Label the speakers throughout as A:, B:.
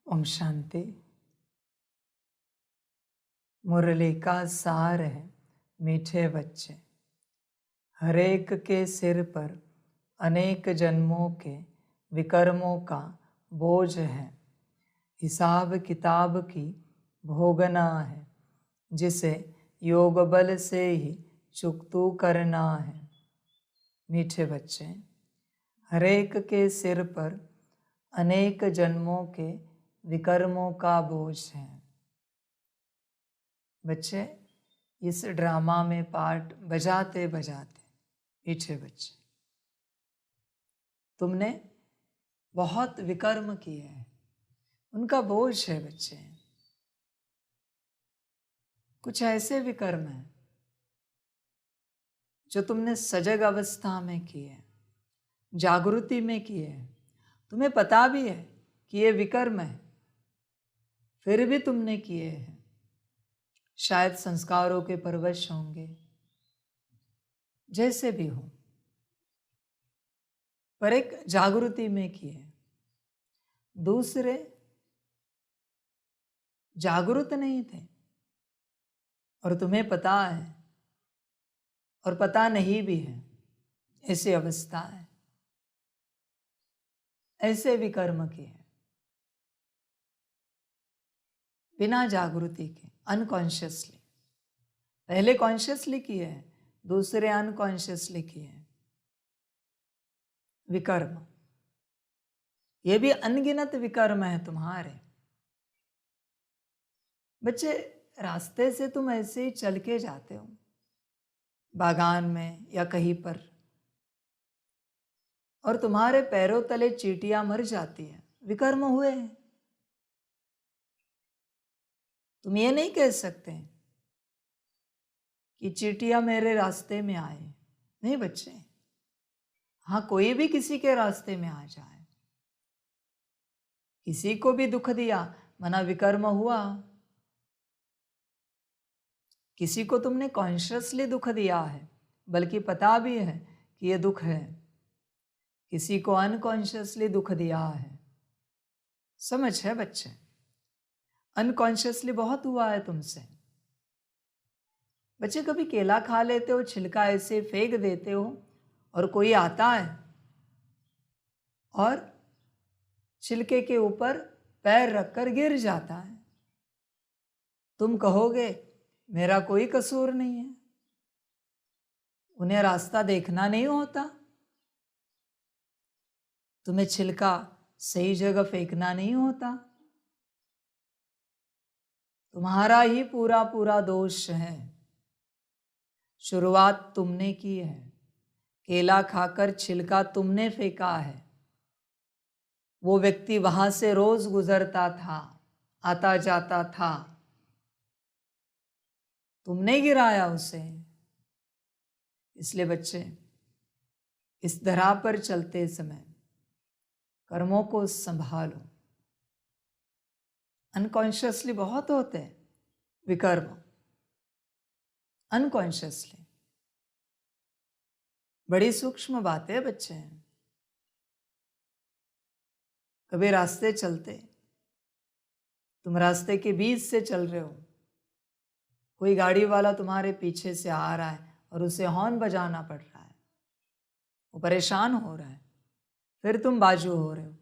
A: ओम शांति। मुरली का सार है मीठे बच्चे, हर एक के सिर पर अनेक जन्मों के विकर्मों का बोझ है। हिसाब किताब की भोगना है, जिसे योग बल से ही चुकतू करना है। मीठे बच्चे, हर एक के सिर पर अनेक जन्मों के विकर्मों का बोझ है। बच्चे, इस ड्रामा में पार्ट बजाते बजाते मीठे बच्चे, तुमने बहुत विकर्म किए हैं, उनका बोझ है बच्चे। कुछ ऐसे विकर्म हैं जो तुमने सजग अवस्था में किए, जागृति में किए, तुम्हें पता भी है कि ये विकर्म है, फिर भी तुमने किए हैं। शायद संस्कारों के परवश होंगे, जैसे भी हो, पर एक जागृति में किए। दूसरे जागृत नहीं थे और तुम्हें पता है और पता नहीं भी है, ऐसी अवस्था है, ऐसे विकर्म किए बिना जागृति के, अनकॉन्शियसली। पहले कॉन्शियसली किए हैं, दूसरे अनकॉन्शियसली किए हैं विकर्म। ये भी अनगिनत विकर्म है तुम्हारे। बच्चे, रास्ते से तुम ऐसे ही चल के जाते हो, बागान में या कहीं पर, और तुम्हारे पैरों तले चींटियां मर जाती हैं, विकर्म हुए हैं। तुम ये नहीं कह सकते कि चींटियां मेरे रास्ते में आए। नहीं बच्चे, हाँ, कोई भी किसी के रास्ते में आ जाए, किसी को भी दुख दिया, मना विकर्म हुआ। किसी को तुमने कॉन्शियसली दुख दिया है, बल्कि पता भी है कि ये दुख है। किसी को अनकॉन्शियसली दुख दिया है। समझ है बच्चे? अनकॉन्शियसली बहुत हुआ है तुमसे। बच्चे, कभी केला खा लेते हो, छिलका ऐसे फेंक देते हो, और कोई आता है और छिलके के ऊपर पैर रखकर गिर जाता है, तुम कहोगे मेरा कोई कसूर नहीं है? उन्हें रास्ता देखना नहीं होता? तुम्हें छिलका सही जगह फेंकना नहीं होता? तुम्हारा ही पूरा पूरा दोष है। शुरुआत तुमने की है, केला खाकर छिलका तुमने फेंका है। वो व्यक्ति वहां से रोज गुजरता था, आता जाता था, तुमने गिराया उसे। इसलिए बच्चे, इस धरा पर चलते समय कर्मों को संभालो। अनकॉन्शियसली बहुत होते हैं विकर्म, अनकॉन्शियसली। बड़ी सूक्ष्म बात है बच्चे। कभी रास्ते चलते, तुम रास्ते के बीच से चल रहे हो, कोई गाड़ी वाला तुम्हारे पीछे से आ रहा है और उसे हॉर्न बजाना पड़ रहा है, वो परेशान हो रहा है, फिर तुम बाजू हो रहे हो।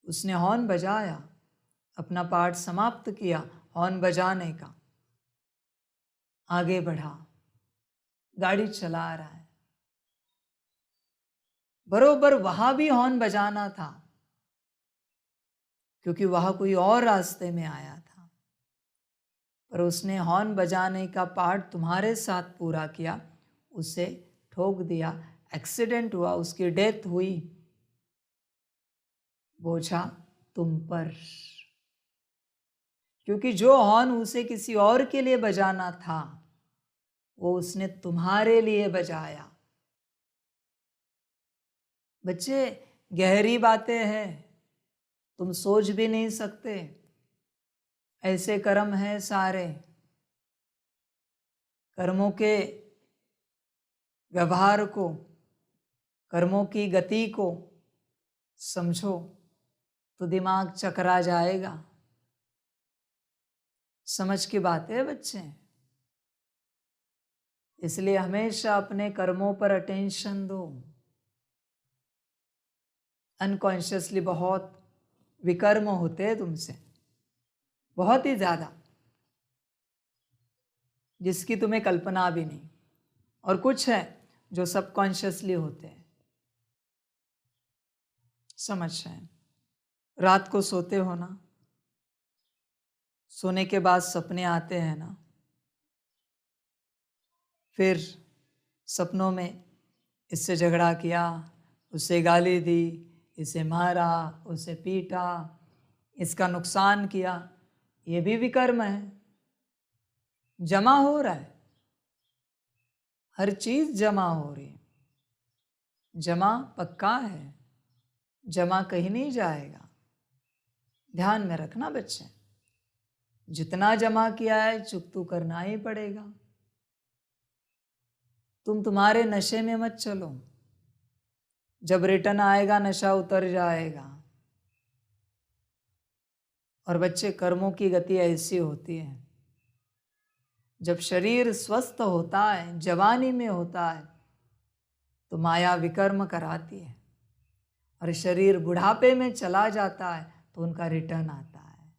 A: उसने हॉर्न बजाया, अपना पार्ट समाप्त किया हॉर्न बजाने का, आगे बढ़ा, गाड़ी चला रहा है। बरोबर वहां भी हॉर्न बजाना था, क्योंकि वहां कोई और रास्ते में आया था, पर उसने हॉर्न बजाने का पार्ट तुम्हारे साथ पूरा किया, उसे ठोक दिया, एक्सीडेंट हुआ, उसकी डेथ हुई। बोझा तुम पर, क्योंकि जो हॉर्न उसे किसी और के लिए बजाना था, वो उसने तुम्हारे लिए बजाया। बच्चे, गहरी बातें हैं, तुम सोच भी नहीं सकते। ऐसे कर्म हैं सारे। कर्मों के व्यवहार को, कर्मों की गति को समझो तो दिमाग चकरा जाएगा। समझ की बात है बच्चे। इसलिए हमेशा अपने कर्मों पर अटेंशन दो। अनकॉन्शियसली बहुत विकर्म होते हैं तुमसे, बहुत ही ज्यादा, जिसकी तुम्हें कल्पना भी नहीं। और कुछ है जो सबकॉन्शियसली होते हैं। समझ रहे हैं? रात को सोते हो ना, सोने के बाद सपने आते हैं ना, फिर सपनों में इससे झगड़ा किया, उससे गाली दी, इसे मारा, उसे पीटा, इसका नुकसान किया, ये भी विकर्म है। जमा हो रहा है, हर चीज जमा हो रही है। जमा पक्का है, जमा कहीं नहीं जाएगा। ध्यान में रखना बच्चे, जितना जमा किया है चुकतू करना ही पड़ेगा। तुम तुम्हारे नशे में मत चलो, जब रिटर्न आएगा नशा उतर जाएगा। और बच्चे, कर्मों की गति ऐसी होती है, जब शरीर स्वस्थ होता है, जवानी में होता है, तो माया विकर्म कराती है, और शरीर बुढ़ापे में चला जाता है तो उनका रिटर्न आता है।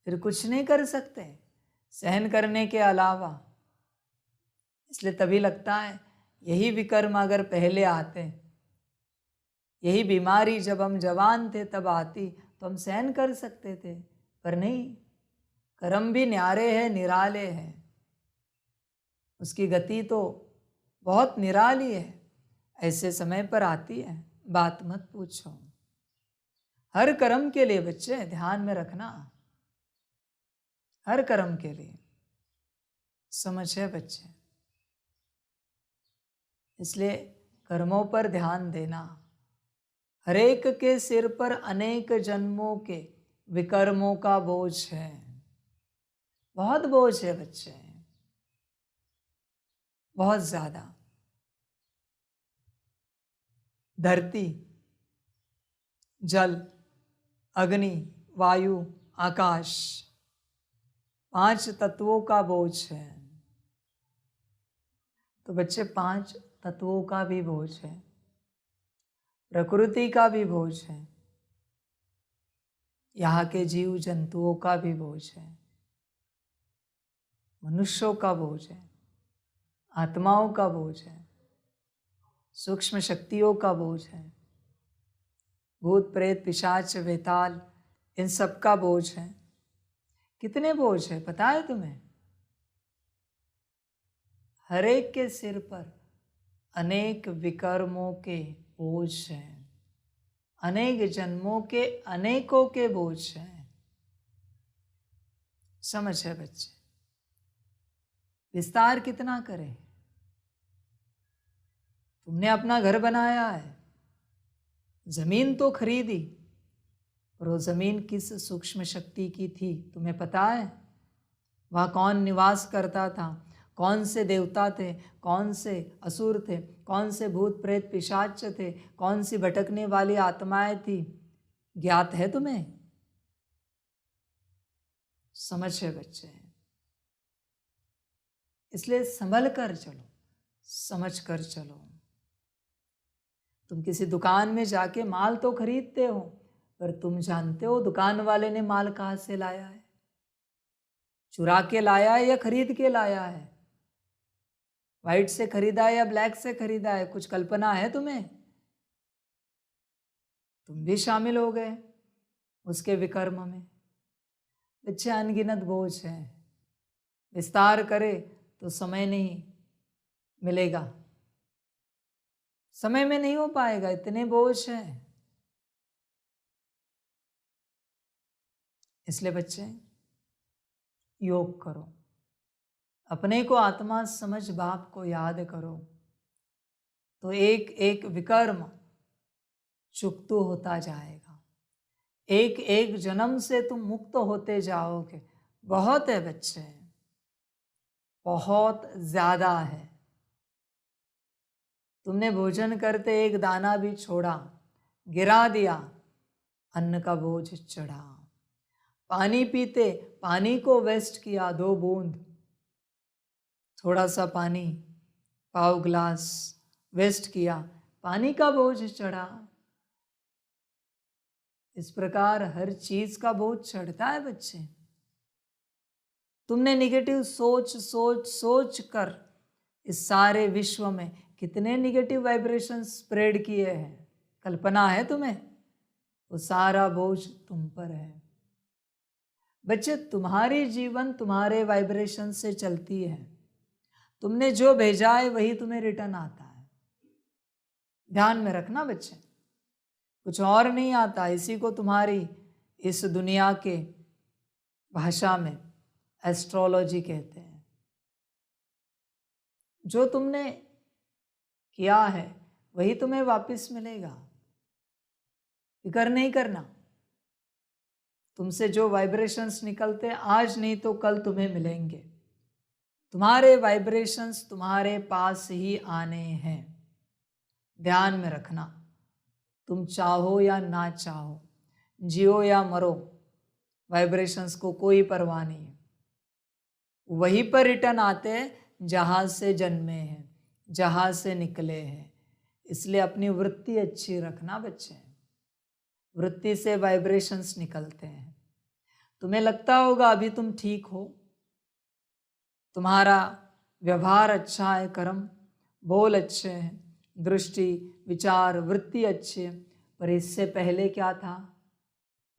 A: फिर कुछ नहीं कर सकते सहन करने के अलावा। इसलिए तभी लगता है यही विकर्म अगर पहले आते, यही बीमारी जब हम जवान थे तब आती, तो हम सहन कर सकते थे। पर नहीं, कर्म भी न्यारे हैं, निराले हैं, उसकी गति तो बहुत निराली है। ऐसे समय पर आती है, बात मत पूछो। हर कर्म के लिए बच्चे ध्यान में रखना, हर कर्म के लिए। समझ है बच्चे? इसलिए कर्मों पर ध्यान देना। हरेक के सिर पर अनेक जन्मों के विकर्मों का बोझ है, बहुत बोझ है बच्चे, बहुत ज्यादा। धरती, जल, अग्नि, वायु, आकाश, 5 तत्वों का बोझ है। तो बच्चे 5 तत्वों का भी बोझ है, प्रकृति का भी बोझ है, यहाँ के जीव जंतुओं का भी बोझ है, मनुष्यों का बोझ है, आत्माओं का बोझ है, सूक्ष्म शक्तियों का बोझ है, भूत प्रेत पिशाच वेताल, इन सब का बोझ है। कितने बोझ है पता है तुम्हें? हर एक के सिर पर अनेक विकर्मों के बोझ हैं, अनेक जन्मों के अनेकों के बोझ हैं। समझ है बच्चे? विस्तार कितना करें? तुमने अपना घर बनाया है, जमीन तो खरीदी, और वो जमीन किस सूक्ष्म शक्ति की थी तुम्हें पता है? वहाँ कौन निवास करता था? कौन से देवता थे, कौन से असुर थे, कौन से भूत प्रेत पिशाच थे, कौन सी भटकने वाली आत्माएं थी, ज्ञात है तुम्हें? समझ है बच्चे? इसलिए संभल कर चलो, समझ कर चलो। तुम किसी दुकान में जाके माल तो खरीदते हो, पर तुम जानते हो दुकान वाले ने माल कहाँ से लाया है? चुरा के लाया है या खरीद के लाया है? व्हाइट से खरीदा है या ब्लैक से खरीदा है? कुछ कल्पना है तुम्हें? तुम भी शामिल हो गए उसके विकर्म में। बच्चे, अनगिनत बोझ है, विस्तार करे तो समय नहीं मिलेगा, समय में नहीं हो पाएगा, इतने बोझ हैं। इसलिए बच्चे योग करो, अपने को आत्मा समझ बाप को याद करो, तो एक एक विकर्म चुकतू होता जाएगा। एक एक जन्म से तुम मुक्त होते जाओगे। बहुत है बच्चे, बहुत ज्यादा है। तुमने भोजन करते एक दाना भी छोड़ा, गिरा दिया, अन्न का बोझ चढ़ा। पानी पीते पानी को वेस्ट किया, 2 बूंद, थोड़ा सा पानी, पाव ग्लास वेस्ट किया, पानी का बोझ चढ़ा। इस प्रकार हर चीज का बोझ चढ़ता है बच्चे। तुमने निगेटिव सोच सोच सोच कर इस सारे विश्व में कितने निगेटिव वाइब्रेशन स्प्रेड किए हैं, कल्पना है तुम्हें? वो सारा बोझ तुम पर है। बच्चे, तुम्हारी जीवन तुम्हारे वाइब्रेशन से चलती है। तुमने जो भेजा है वही तुम्हें रिटर्न आता है। ध्यान में रखना बच्चे, कुछ और नहीं आता। इसी को तुम्हारी इस दुनिया के भाषा में एस्ट्रोलॉजी कहते हैं। जो तुमने किया है वही तुम्हें वापस मिलेगा। फिक्र नहीं करना। तुमसे जो वाइब्रेशंस निकलते आज नहीं तो कल तुम्हें मिलेंगे। तुम्हारे वाइब्रेशंस तुम्हारे पास ही आने हैं। ध्यान में रखना, तुम चाहो या ना चाहो, जियो या मरो, वाइब्रेशंस को कोई परवाह नहीं है। वहीं पर रिटर्न आते हैं जहाँ से जन्मे हैं, जहाँ से निकले हैं। इसलिए अपनी वृत्ति अच्छी रखना बच्चे। वृत्ति से वाइब्रेशंस निकलते हैं। तुम्हें लगता होगा अभी तुम ठीक हो, तुम्हारा व्यवहार अच्छा है, कर्म बोल अच्छे हैं, दृष्टि विचार वृत्ति अच्छी है, पर इससे पहले क्या था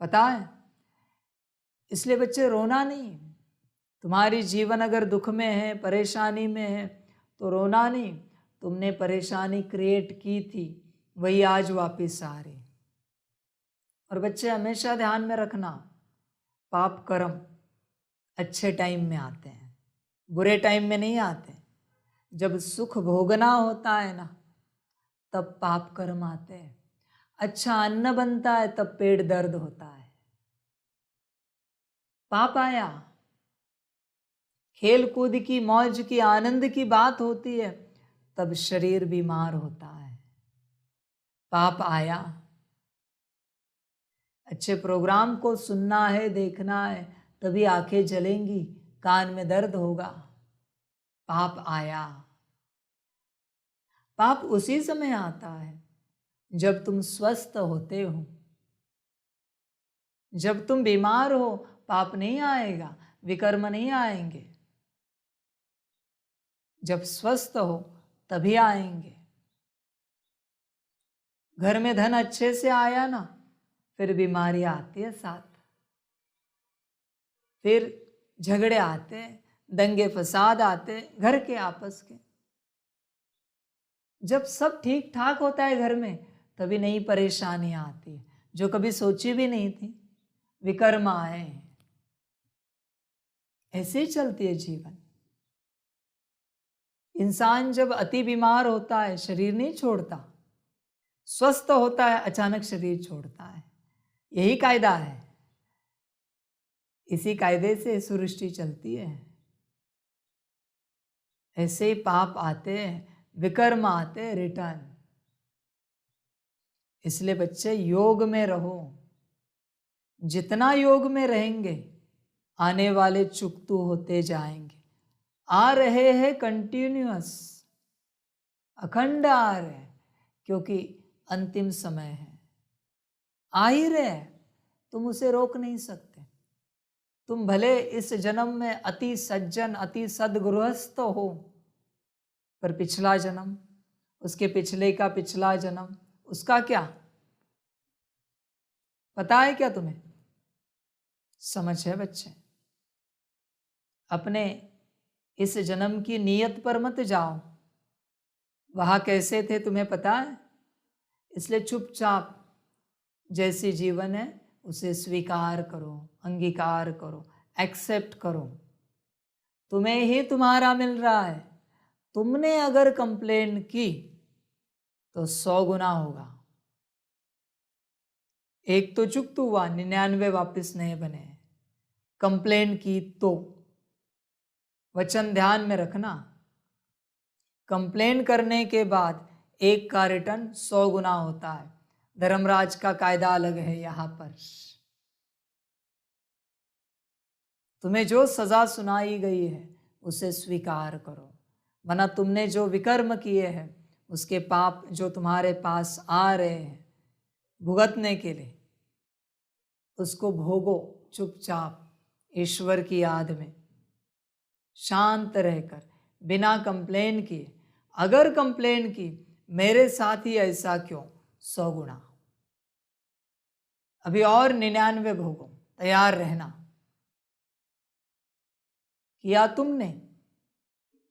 A: पता है? इसलिए बच्चे रोना नहीं। तुम्हारी जीवन अगर दुख में है, परेशानी में है, तो रोना नहीं। तुमने परेशानी क्रिएट की थी, वही आज वापस आ रही। और बच्चे हमेशा ध्यान में रखना, पाप कर्म अच्छे टाइम में आते हैं, बुरे टाइम में नहीं आते। जब सुख भोगना होता है ना, तब पाप कर्म आते हैं। अच्छा अन्न बनता है तब पेट दर्द होता है। पाप आया, खेल कूद की मौज की आनंद की बात होती है, तब शरीर बीमार होता है। पाप आया, अच्छे प्रोग्राम को सुनना है, देखना है, तभी आंखें जलेंगी, कान में दर्द होगा। पाप आया। पाप उसी समय आता है जब तुम स्वस्थ होते हो। जब तुम बीमार हो पाप नहीं आएगा, विकर्म नहीं आएंगे। जब स्वस्थ हो तभी आएंगे। घर में धन अच्छे से आया ना, फिर बीमारी आती है साथ, फिर झगड़े आते हैं, दंगे फसाद आते हैं घर के आपस के। जब सब ठीक ठाक होता है घर में, तभी नई परेशानियां आती है जो कभी सोची भी नहीं थी, विकर्म आए। ऐसे ही चलती है जीवन। इंसान जब अति बीमार होता है शरीर नहीं छोड़ता, स्वस्थ होता है अचानक शरीर छोड़ता है। यही कायदा है, इसी कायदे से सृष्टि चलती है। ऐसे ही पाप आते हैं, विकर्म आते हैं, रिटर्न। इसलिए बच्चे योग में रहो। जितना योग में रहेंगे आने वाले चुकतू होते जाएंगे। आ रहे हैं कंटिन्यूअस, अखंड आ रहे हैं, क्योंकि अंतिम समय है। आ ही रहे, तुम उसे रोक नहीं सकते। तुम भले इस जन्म में अति सज्जन अति सद्गृहस्थ हो, पर पिछला जन्म, उसके पिछले का पिछला जन्म, उसका क्या पता है? क्या तुम्हें समझ है बच्चे? अपने इस जन्म की नीयत पर मत जाओ, वहां कैसे थे तुम्हें पता है? इसलिए चुपचाप जैसी जीवन है उसे स्वीकार करो, अंगीकार करो, एक्सेप्ट करो। तुम्हें ही तुम्हारा मिल रहा है। तुमने अगर कंप्लेन की तो 100 गुना होगा। एक तो चुकतू हुआ, 99 वापस नहीं बने। कंप्लेन की तो वचन ध्यान में रखना, कंप्लेन करने के बाद एक का रिटर्न 100 गुना होता है। धर्मराज का कायदा अलग है। यहाँ पर तुम्हें जो सजा सुनाई गई है उसे स्वीकार करो, वरना तुमने जो विकर्म किए हैं उसके पाप जो तुम्हारे पास आ रहे हैं भुगतने के लिए, उसको भोगो चुपचाप ईश्वर की याद में, शांत रहकर, बिना कंप्लेन किए। अगर कंप्लेन की मेरे साथ ही ऐसा क्यों, 100 गुना अभी और 99 भोगो, तैयार रहना। किया तुमने,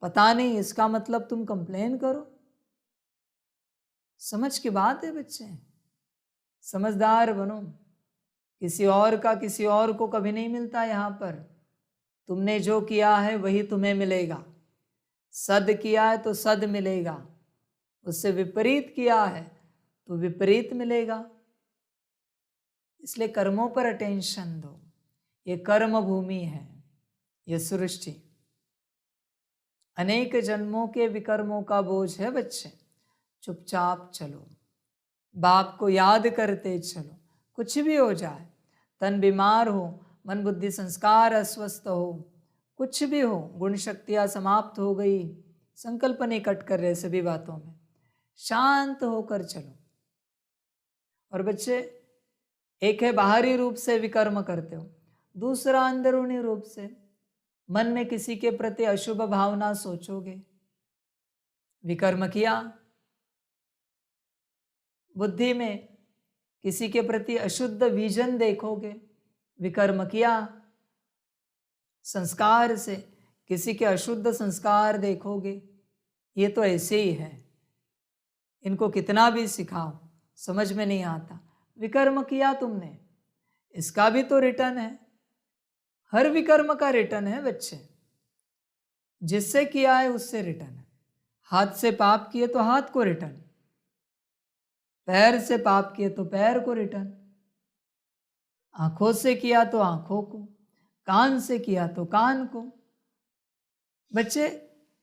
A: पता नहीं, इसका मतलब तुम कंप्लेन करो। समझ की बात है बच्चे, समझदार बनो। किसी और का किसी और को कभी नहीं मिलता। यहाँ पर तुमने जो किया है वही तुम्हें मिलेगा। सद किया है तो सद मिलेगा, उससे विपरीत किया है तो विपरीत मिलेगा। इसलिए कर्मों पर अटेंशन दो। ये कर्म भूमि है, ये सृष्टि अनेक जन्मों के विकर्मों का बोझ है बच्चे। चुपचाप चलो, बाप को याद करते चलो। कुछ भी हो जाए, तन बीमार हो, मन बुद्धि संस्कार अस्वस्थ हो, कुछ भी हो, गुण शक्तियाँ समाप्त हो गई, संकल्प नहीं कट कर रहे सभी बातों में, शांत होकर चलो। और बच्चे, एक है बाहरी रूप से विकर्म करते हो, दूसरा अंदरूनी रूप से मन में किसी के प्रति अशुभ भावना सोचोगे, विकर्म किया। बुद्धि में किसी के प्रति अशुद्ध विजन देखोगे, विकर्म किया। संस्कार से किसी के अशुद्ध संस्कार देखोगे, ये तो ऐसे ही है, इनको कितना भी सिखाओ समझ में नहीं आता, विकर्म किया तुमने। इसका भी तो रिटर्न है, हर विकर्म का रिटर्न है बच्चे। जिससे किया है उससे रिटर्न है। हाथ से पाप किए तो हाथ को रिटर्न, पैर से पाप किए तो पैर को रिटर्न, आंखों से किया तो आंखों को, कान से किया तो कान को। बच्चे,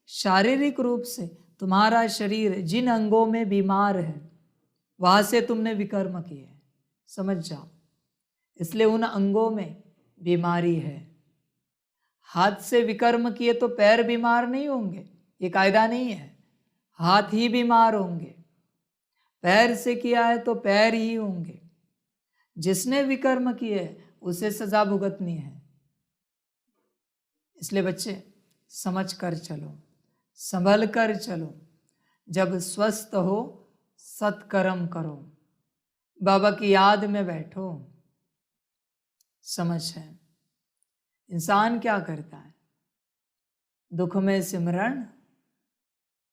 A: शारीरिक रूप से तुम्हारा शरीर जिन अंगों में बीमार है वहां से तुमने विकर्म किए, समझ जाओ। इसलिए उन अंगों में बीमारी है। हाथ से विकर्म किए तो पैर बीमार नहीं होंगे, ये कायदा नहीं है, हाथ ही बीमार होंगे। पैर से किया है तो पैर ही होंगे। जिसने विकर्म किए उसे सजा भुगतनी है। इसलिए बच्चे, समझ कर चलो, संभल कर चलो। जब स्वस्थ हो सत्कर्म करो, बाबा की याद में बैठो। समझ है, इंसान क्या करता है, दुख में सिमरण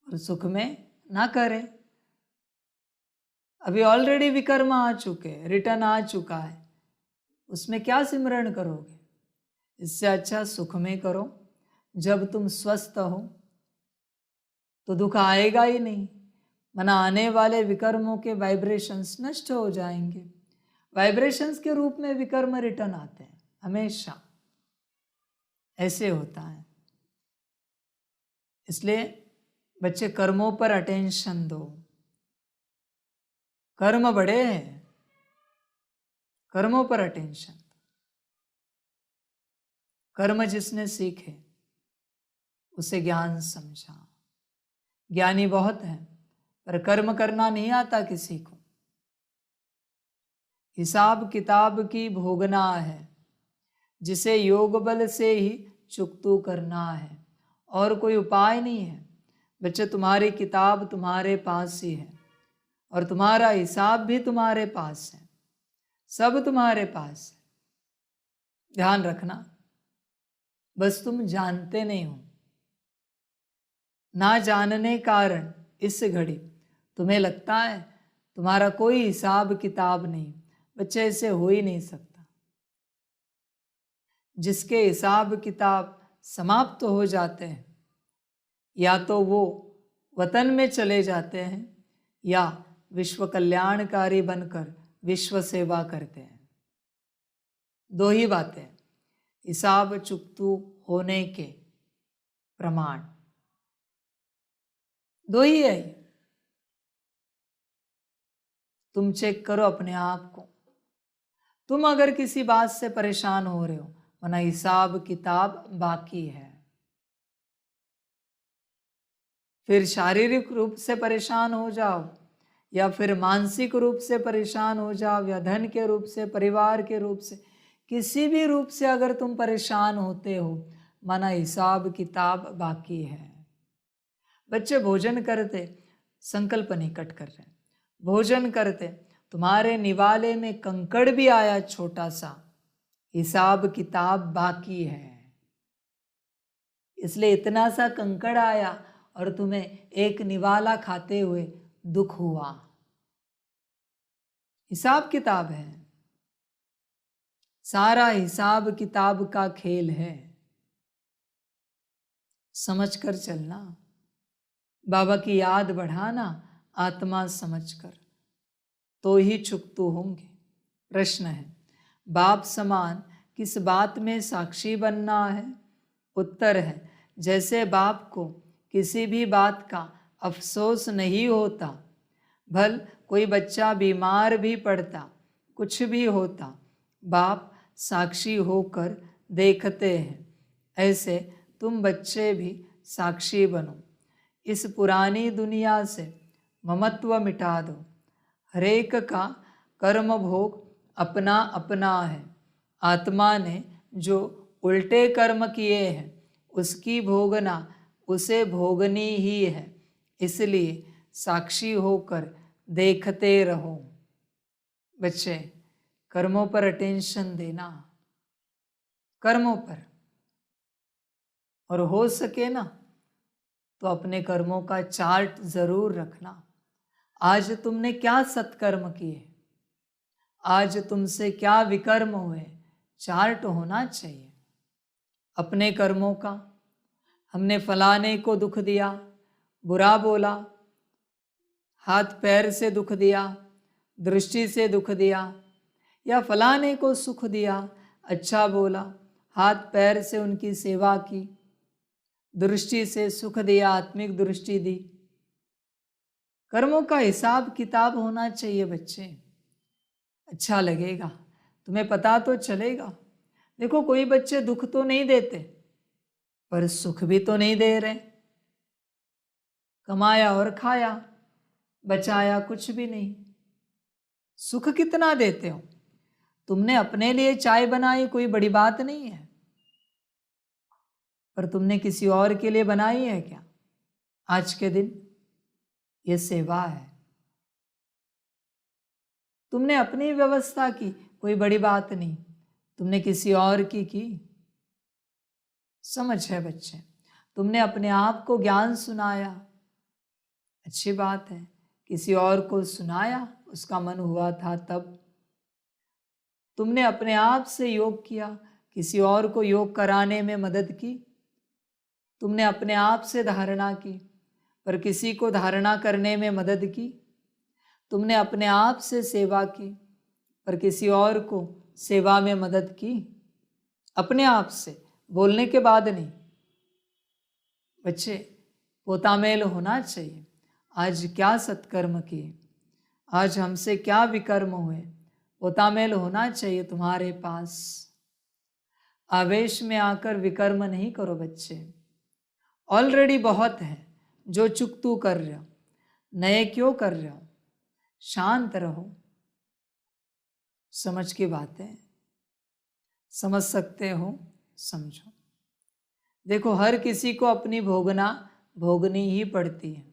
A: और सुख में ना करे। अभी ऑलरेडी विकर्म आ चुके, रिटर्न आ चुका है, उसमें क्या सिमरण करोगे। इससे अच्छा सुख में करो। जब तुम स्वस्थ हो तो दुख आएगा ही नहीं, मना आने वाले विकर्मों के वाइब्रेशंस नष्ट हो जाएंगे। वाइब्रेशंस के रूप में विकर्म रिटर्न आते हैं, हमेशा ऐसे होता है। इसलिए बच्चे, कर्मों पर अटेंशन दो। कर्म बड़े हैं, कर्मों पर अटेंशन। कर्म जिसने सीखे उसे ज्ञान समझा। ज्ञानी बहुत है पर कर्म करना नहीं आता किसी को। हिसाब किताब की भोगना है, जिसे योग बल से ही चुकतू करना है, और कोई उपाय नहीं है। बच्चे, तुम्हारी किताब तुम्हारे पास ही है और तुम्हारा हिसाब भी तुम्हारे पास है, सब तुम्हारे पास है। ध्यान रखना, बस तुम जानते नहीं हो। ना जानने कारण इस घड़ी तुम्हें लगता है तुम्हारा कोई हिसाब किताब नहीं। बच्चे, ऐसे हो ही नहीं सकता। जिसके हिसाब किताब समाप्त हो जाते हैं, या तो वो वतन में चले जाते हैं या विश्व कल्याणकारी बनकर विश्व सेवा करते हैं। दो ही बातें, हिसाब चुकतू होने के प्रमाण दो ही है। तुम चेक करो अपने आप को। तुम अगर किसी बात से परेशान हो रहे हो, वरना हिसाब किताब बाकी है। फिर शारीरिक रूप से परेशान हो जाओ, या फिर मानसिक रूप से परेशान हो जाओ, या धन के रूप से, परिवार के रूप से, किसी भी रूप से अगर तुम परेशान होते हो, माना हिसाब किताब बाकी है। बच्चे भोजन करते संकल्प निकट कर रहे, भोजन करते तुम्हारे निवाले में कंकड़ भी आया छोटा सा, हिसाब किताब बाकी है। इसलिए इतना सा कंकड़ आया और तुम्हें एक निवाला खाते हुए दुख हुआ। हिसाब किताब है, सारा हिसाब किताब का खेल है। समझ कर चलना, बाबा की याद बढ़ाना आत्मा समझकर, तो ही चुकतू होंगे। प्रश्न है, बाप समान किस बात में साक्षी बनना है? उत्तर है, जैसे बाप को किसी भी बात का अफसोस नहीं होता, भल कोई बच्चा बीमार भी पड़ता, कुछ भी होता, बाप साक्षी होकर देखते हैं। ऐसे तुम बच्चे भी साक्षी बनो। इस पुरानी दुनिया से ममत्व मिटा दो। हरेक का कर्म भोग अपना अपना है। आत्मा ने जो उल्टे कर्म किए हैं उसकी भोगना उसे भोगनी ही है। इसलिए साक्षी होकर देखते रहो। बच्चे, कर्मों पर अटेंशन देना, कर्मों पर, और हो सके ना तो अपने कर्मों का चार्ट जरूर रखना। आज तुमने क्या सत्कर्म किए, आज तुमसे क्या विकर्म हुए, चार्ट होना चाहिए अपने कर्मों का। हमने फलाने को दुख दिया, बुरा बोला, हाथ पैर से दुख दिया, दृष्टि से दुख दिया, या फलाने को सुख दिया, अच्छा बोला, हाथ पैर से उनकी सेवा की, दृष्टि से सुख दिया, आत्मिक दृष्टि दी। कर्मों का हिसाब किताब होना चाहिए बच्चे। अच्छा लगेगा, तुम्हें पता तो चलेगा। देखो, कोई बच्चे दुख तो नहीं देते पर सुख भी तो नहीं दे रहे। कमाया और खाया, बचाया कुछ भी नहीं। सुख कितना देते हो? तुमने अपने लिए चाय बनाई, कोई बड़ी बात नहीं है, पर तुमने किसी और के लिए बनाई है क्या? आज के दिन ये सेवा है। तुमने अपनी व्यवस्था की, कोई बड़ी बात नहीं, तुमने किसी और की। समझ है बच्चे? तुमने अपने आप को ज्ञान सुनाया, अच्छी बात है। किसी और को सुनाया, उसका मन हुआ था तब। तुमने अपने आप से योग किया, किसी और को योग कराने में मदद की। तुमने अपने आप से धारणा की, पर किसी को धारणा करने में मदद की। तुमने अपने आप से सेवा की, पर किसी और को सेवा में मदद की। अपने आप से, बोलने के बाद नहीं। बच्चे, पोतामेल होना चाहिए। आज क्या सत्कर्म किए, आज हमसे क्या विकर्म हुए, पोतामेल होना चाहिए तुम्हारे पास। आवेश में आकर विकर्म नहीं करो बच्चे। ऑलरेडी बहुत है जो चुकतू कर रहे हो, नए क्यों कर रहे हो? शांत रहो। समझ की बातें समझ सकते हो, समझो। देखो, हर किसी को अपनी भोगनी ही पड़ती है।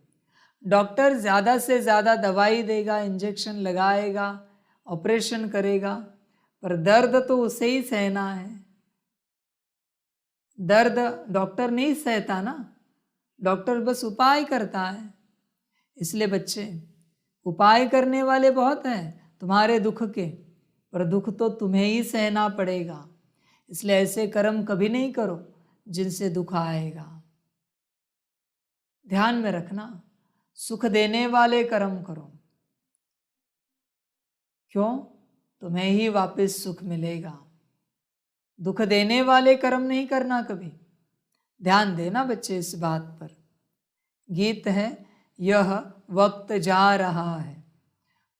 A: डॉक्टर ज़्यादा से ज़्यादा दवाई देगा, इंजेक्शन लगाएगा, ऑपरेशन करेगा, पर दर्द तो उसे ही सहना है। दर्द डॉक्टर नहीं सहता ना, डॉक्टर बस उपाय करता है। इसलिए बच्चे, उपाय करने वाले बहुत हैं तुम्हारे दुख के, पर दुख तो तुम्हें ही सहना पड़ेगा। इसलिए ऐसे कर्म कभी नहीं करो जिनसे दुख आएगा। ध्यान में रखना, सुख देने वाले कर्म करो। क्यों? तुम्हें ही वापस सुख मिलेगा। दुख देने वाले कर्म नहीं करना कभी। ध्यान देना बच्चे इस बात पर। गीत है, यह वक्त जा रहा है,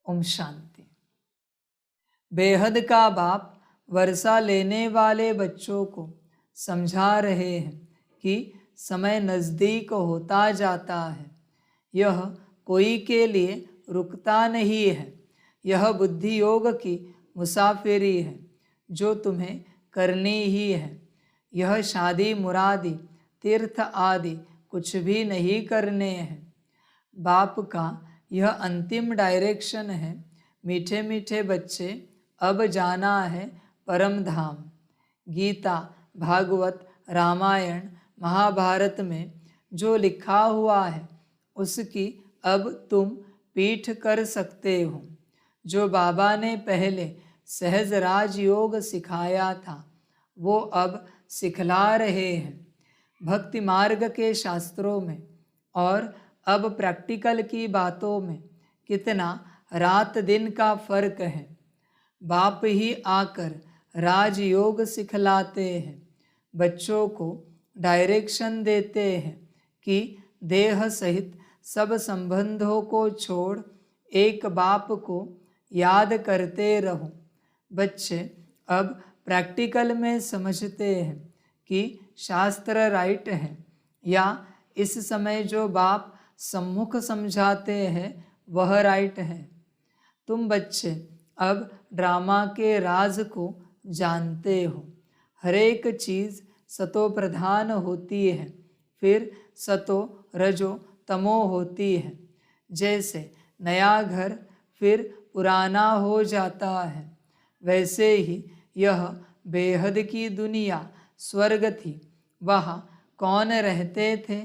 A: ओम शांति। बेहद का बाप वर्षा लेने वाले बच्चों को समझा रहे हैं कि समय नज़दीक होता जाता है। यह कोई के लिए रुकता नहीं है। यह बुद्धि योग की मुसाफिरी है जो तुम्हें करनी ही है। यह शादी मुरादी तीर्थ आदि कुछ भी नहीं करने हैं। बाप का यह अंतिम डायरेक्शन है। मीठे मीठे बच्चे, अब जाना है परम धाम। गीता, भागवत, रामायण, महाभारत में जो लिखा हुआ है उसकी अब तुम पीठ कर सकते हो। जो बाबा ने पहले सहज राजयोग सिखाया था वो अब सिखला रहे हैं। भक्ति मार्ग के शास्त्रों में और अब प्रैक्टिकल की बातों में कितना रात दिन का फर्क है। बाप ही आकर राजयोग सिखलाते हैं, बच्चों को डायरेक्शन देते हैं कि देह सहित सब संबंधों को छोड़ एक बाप को याद करते रहो। बच्चे अब प्रैक्टिकल में समझते हैं कि शास्त्र राइट है या इस समय जो बाप सम्मुख समझाते हैं वह राइट है। तुम बच्चे अब ड्रामा के राज को जानते हो। हर एक चीज़ सतो प्रधान होती है, फिर सतो रजो तमो होती है। जैसे नया घर फिर पुराना हो जाता है, वैसे ही यह बेहद की दुनिया स्वर्ग थी। वहाँ कौन रहते थे?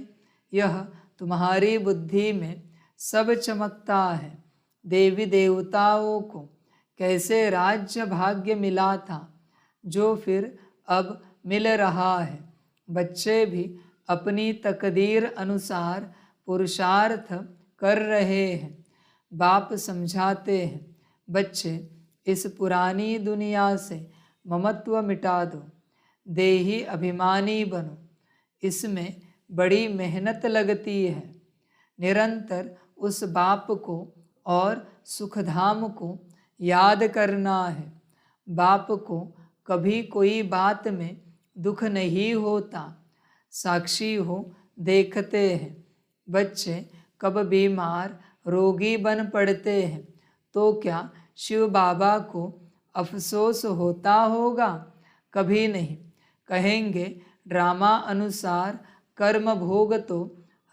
A: यह तुम्हारी बुद्धि में सब चमकता है। देवी देवताओं को कैसे राज्य भाग्य मिला था जो फिर अब मिल रहा है। बच्चे भी अपनी तकदीर अनुसार पुरुषार्थ कर रहे हैं। बाप समझाते हैं, बच्चे इस पुरानी दुनिया से ममत्व मिटा दो, देही अभिमानी बनो। इसमें बड़ी मेहनत लगती है। निरंतर उस बाप को और सुखधाम को याद करना है। बाप को कभी कोई बात में दुख नहीं होता। साक्षी हो देखते हैं। बच्चे कब बीमार रोगी बन पड़ते हैं तो क्या शिव बाबा को अफसोस होता होगा? कभी नहीं। कहेंगे ड्रामा अनुसार कर्म भोग तो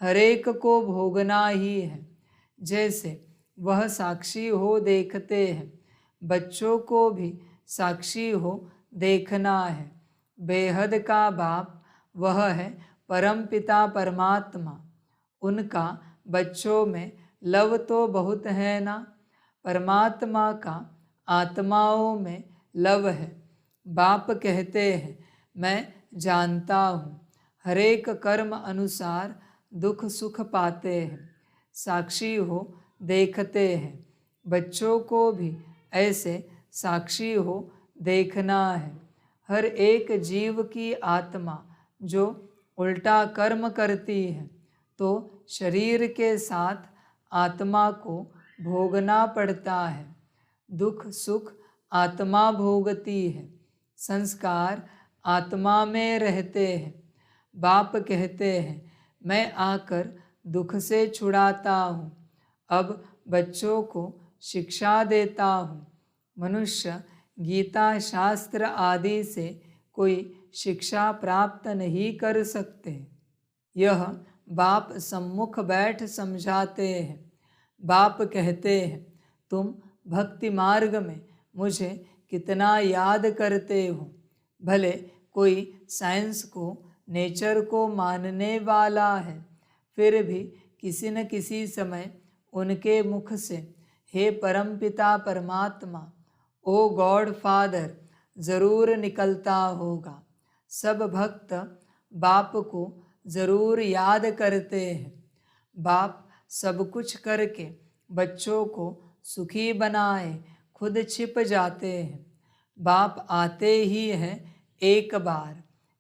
A: हरेक को भोगना ही है। जैसे वह साक्षी हो देखते हैं, बच्चों को भी साक्षी हो देखना है। बेहद का बाप वह है परम पिता परमात्मा। उनका बच्चों में लव तो बहुत है ना। परमात्मा का आत्माओं में लव है। बाप कहते हैं, मैं जानता हूँ हरेक कर्म अनुसार दुख सुख पाते हैं। साक्षी हो देखते हैं। बच्चों को भी ऐसे साक्षी हो देखना है। हर एक जीव की आत्मा जो उल्टा कर्म करती है तो शरीर के साथ आत्मा को भोगना पड़ता है। दुख सुख आत्मा भोगती है। संस्कार आत्मा में रहते हैं। बाप कहते हैं, मैं आकर दुख से छुड़ाता हूँ। अब बच्चों को शिक्षा देता हूँ। मनुष्य गीता शास्त्र आदि से कोई शिक्षा प्राप्त नहीं कर सकते। यह बाप सम्मुख बैठ समझाते हैं। बाप कहते हैं, तुम भक्ति मार्ग में मुझे कितना याद करते हो। भले कोई साइंस को नेचर को मानने वाला है, फिर भी किसी न किसी समय उनके मुख से हे परमपिता परमात्मा, ओ गॉड फादर ज़रूर निकलता होगा। सब भक्त बाप को ज़रूर याद करते हैं। बाप सब कुछ करके बच्चों को सुखी बनाए खुद छिप जाते हैं। बाप आते ही हैं एक बार।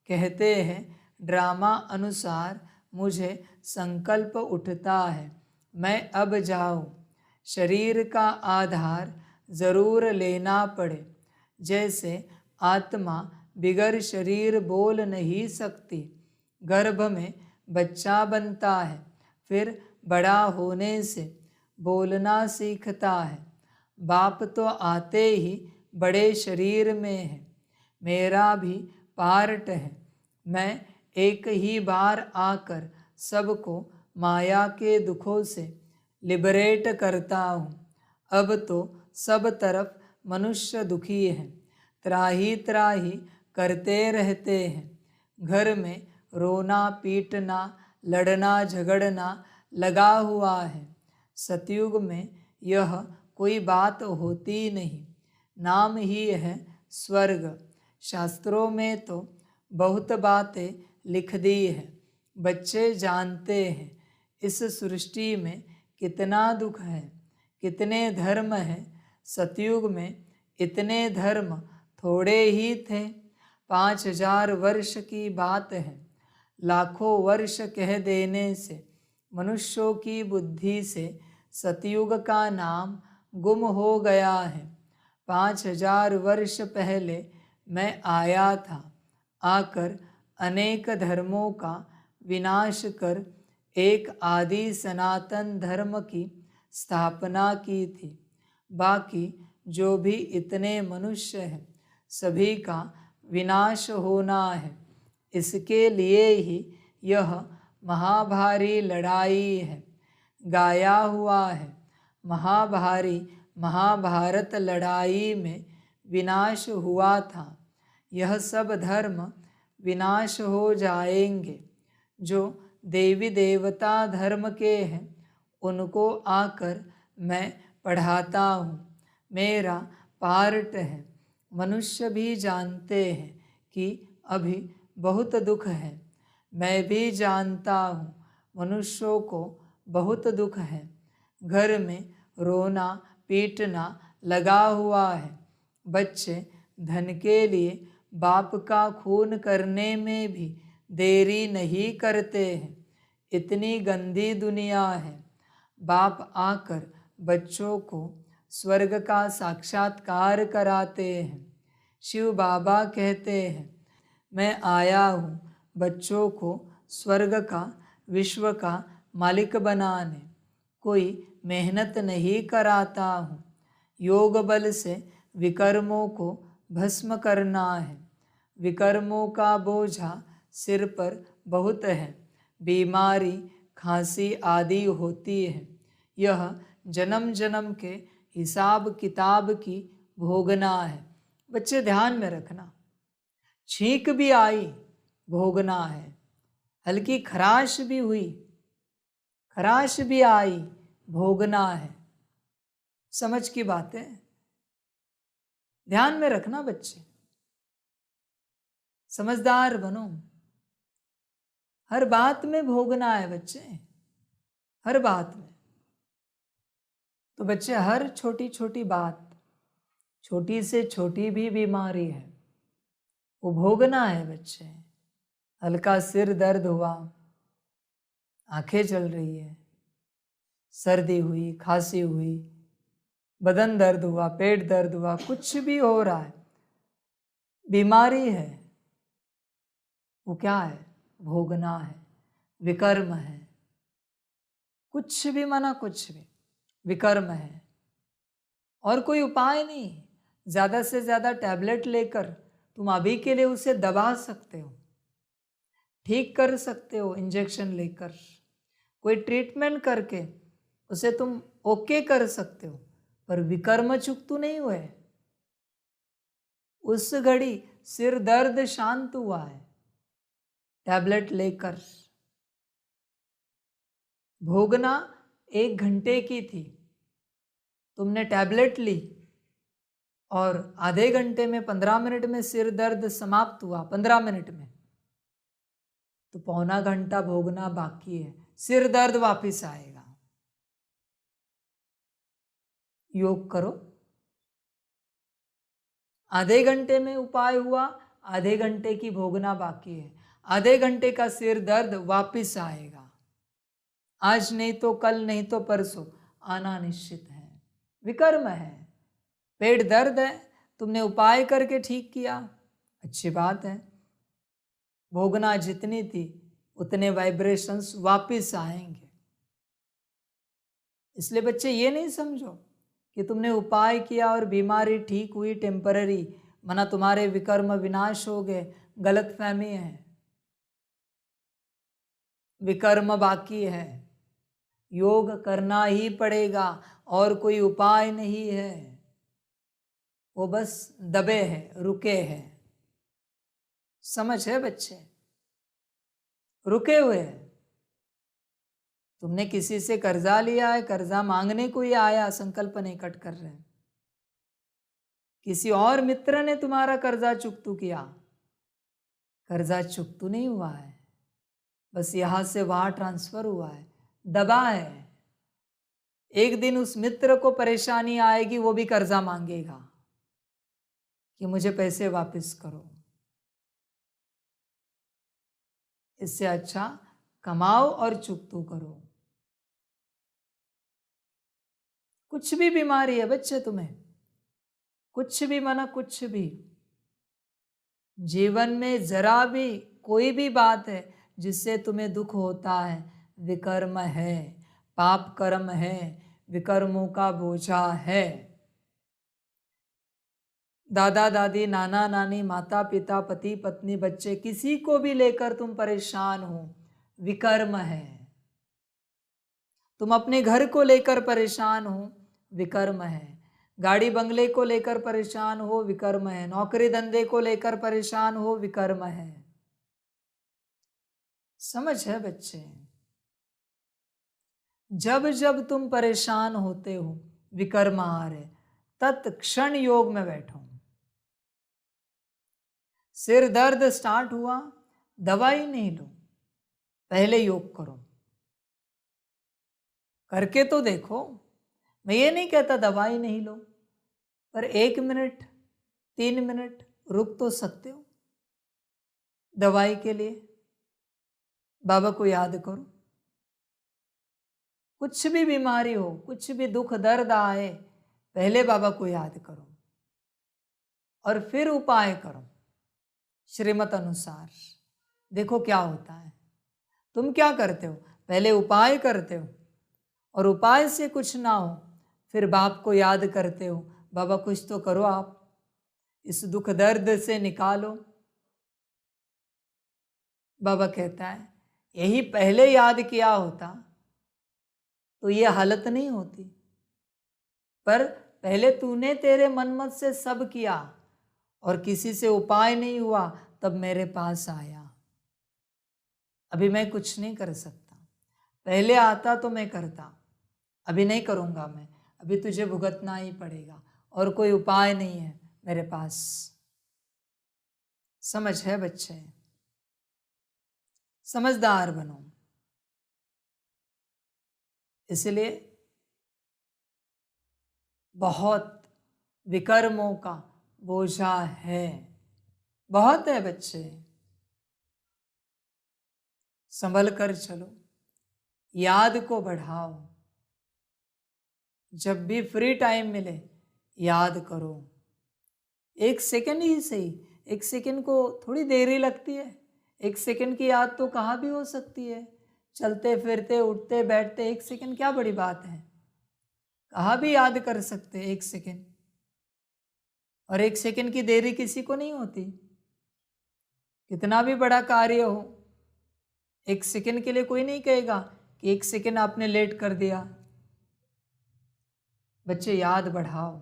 A: कहते हैं, ड्रामा अनुसार मुझे संकल्प उठता है, मैं अब जाऊँ। शरीर का आधार जरूर लेना पड़े। जैसे आत्मा बिगर शरीर बोल नहीं सकती, गर्भ में बच्चा बनता है, फिर बड़ा होने से बोलना सीखता है। बाप तो आते ही बड़े शरीर में है, मेरा भी पार्ट है। मैं एक ही बार आकर सबको माया के दुखों से लिबरेट करता हूँ। अब तो सब तरफ मनुष्य दुखी हैं, त्राही त्राही करते रहते हैं। घर में रोना पीटना लड़ना झगड़ना लगा हुआ है। सतयुग में यह कोई बात होती नहीं, नाम ही है स्वर्ग। शास्त्रों में तो बहुत बातें लिख दी है, बच्चे जानते हैं इस सृष्टि में कितना दुख है, कितने धर्म हैं। सतयुग में इतने धर्म थोड़े ही थे। 5000 वर्ष की बात है, लाखों वर्ष कह देने से मनुष्यों की बुद्धि से सतयुग का नाम गुम हो गया है। 5000 वर्ष पहले मैं आया था, आकर अनेक धर्मों का विनाश कर एक आदि सनातन धर्म की स्थापना की थी। बाकी जो भी इतने मनुष्य हैं, सभी का विनाश होना है। इसके लिए ही यह महाभारी लड़ाई है, गाया हुआ है। महाभारी महाभारत लड़ाई में विनाश हुआ था। यह सब धर्म विनाश हो जाएंगे। जो देवी देवता धर्म के हैं, उनको आकर मैं पढ़ाता हूँ, मेरा पार्ट है। मनुष्य भी जानते हैं कि अभी बहुत दुख है, मैं भी जानता हूँ मनुष्यों को बहुत दुख है। घर में रोना पीटना लगा हुआ है। बच्चे धन के लिए बाप का खून करने में भी देरी नहीं करते हैं। इतनी गंदी दुनिया है। बाप आकर बच्चों को स्वर्ग का साक्षात्कार कराते हैं। शिव बाबा कहते हैं, मैं आया हूँ बच्चों को स्वर्ग का विश्व का मालिक बनाने। कोई मेहनत नहीं कराता हूँ, योग बल से विकर्मों को भस्म करना है। विकर्मों का बोझा सिर पर बहुत है, बीमारी खांसी आदि होती है। यह जन्म जन्म के हिसाब किताब की भोगना है। बच्चे ध्यान में रखना, छींक भी आई भोगना है, हल्की खराश भी हुई, खराश भी आई भोगना है। समझ की बातें ध्यान में रखना बच्चे, समझदार बनो। हर बात में भोगना है बच्चे, हर बात में। तो बच्चे हर छोटी छोटी बात, छोटी से छोटी भी बीमारी है, वो भोगना है बच्चे। हल्का सिर दर्द हुआ, आंखें चल रही है, सर्दी हुई, खांसी हुई, बदन दर्द हुआ, पेट दर्द हुआ, कुछ भी हो रहा है, बीमारी है, वो क्या है? भोगना है, विकर्म है। कुछ भी माना कुछ भी विकर्म है, और कोई उपाय नहीं। ज़्यादा से ज़्यादा टैबलेट लेकर तुम अभी के लिए उसे दबा सकते हो, ठीक कर सकते हो, इंजेक्शन लेकर कोई ट्रीटमेंट करके उसे तुम ओके कर सकते हो, पर विकर्म चुकतू नहीं हुए। उस घड़ी सिर दर्द शांत हुआ है टैबलेट लेकर। भोगना 1 घंटे की थी, तुमने टैबलेट ली और आधे घंटे में 15 मिनट में सिर दर्द समाप्त हुआ, 15 मिनट में, तो पौना घंटा भोगना बाकी है, सिर दर्द वापिस आएगा। योग करो, आधे घंटे में उपाय हुआ, आधे घंटे की भोगना बाकी है, आधे घंटे का सिर दर्द वापिस आएगा। आज नहीं तो कल, नहीं तो परसों आना निश्चित है। विकर्म है। पेट दर्द है, तुमने उपाय करके ठीक किया, अच्छी बात है। भोगना जितनी थी उतने वाइब्रेशंस वापिस आएंगे। इसलिए बच्चे ये नहीं समझो कि तुमने उपाय किया और बीमारी ठीक हुई टेम्पररी, मना तुम्हारे विकर्म विनाश हो गए। गलत फहमी है। विकर्म बाकी है, योग करना ही पड़ेगा और कोई उपाय नहीं है। वो बस दबे हैं, रुके हैं। समझ है बच्चे? रुके हुए हैं। तुमने किसी से कर्जा लिया है, कर्जा मांगने को ही आया, संकल्प नहीं कट कर रहे। किसी और मित्र ने तुम्हारा कर्जा चुकतू किया, कर्जा चुकतू नहीं हुआ है, बस यहां से वहां ट्रांसफर हुआ है, दबा है। एक दिन उस मित्र को परेशानी आएगी, वो भी कर्जा मांगेगा कि मुझे पैसे वापस करो। इससे अच्छा कमाओ और चुकतू करो। कुछ भी बीमारी है बच्चे तुम्हें, कुछ भी माना कुछ भी, जीवन में जरा भी कोई भी बात है जिससे तुम्हें दुख होता है, विकर्म है, पाप कर्म है, विकर्मों का बोझा है। दादा दादी, नाना नानी, माता पिता, पति पत्नी, बच्चे, किसी को भी लेकर तुम परेशान हो, विकर्म है। तुम अपने घर को लेकर परेशान हो, विकर्म है। गाड़ी बंगले को लेकर परेशान हो, विकर्म है। नौकरी धंधे को लेकर परेशान हो, विकर्म है। समझ है बच्चे? जब जब तुम परेशान होते हो, विकर्म आ रहे, तत्क्षण योग में बैठो। सिर दर्द स्टार्ट हुआ, दवाई नहीं लो, पहले योग करो। करके तो देखो। मैं ये नहीं कहता दवाई नहीं लो, पर 1 मिनट 3 मिनट रुक तो सकते हो। दवाई के लिए बाबा को याद करो। कुछ भी बीमारी हो, कुछ भी दुख दर्द आए, पहले बाबा को याद करो और फिर उपाय करो श्रीमत अनुसार। देखो क्या होता है। तुम क्या करते हो? पहले उपाय करते हो और उपाय से कुछ ना हो, फिर बाप को याद करते हो, बाबा कुछ तो करो, आप इस दुख दर्द से निकालो। बाबा कहता है यही पहले याद किया होता तो ये हालत नहीं होती, पर पहले तूने तेरे मनमत से सब किया और किसी से उपाय नहीं हुआ, तब मेरे पास आया। अभी मैं कुछ नहीं कर सकता, पहले आता तो मैं करता, अभी नहीं करूँगा मैं, अभी तुझे भुगतना ही पड़ेगा और कोई उपाय नहीं है मेरे पास। समझ है बच्चे? समझदार बनो। इसलिए बहुत विकर्मों का बोझा है, बहुत है बच्चे। संभल कर चलो, याद को बढ़ाओ। जब भी फ्री टाइम मिले याद करो। 1 सेकंड ही सही, 1 सेकंड को थोड़ी देर ही लगती है। 1 सेकंड की याद तो कहाँ भी हो सकती है। चलते फिरते उठते बैठते 1 सेकंड क्या बड़ी बात है, कहाँ भी याद कर सकते 1 सेकंड। और 1 सेकंड की देरी किसी को नहीं होती। कितना भी बड़ा कार्य हो, 1 सेकंड के लिए कोई नहीं कहेगा कि 1 सेकंड आपने लेट कर दिया। बच्चे याद बढ़ाओ,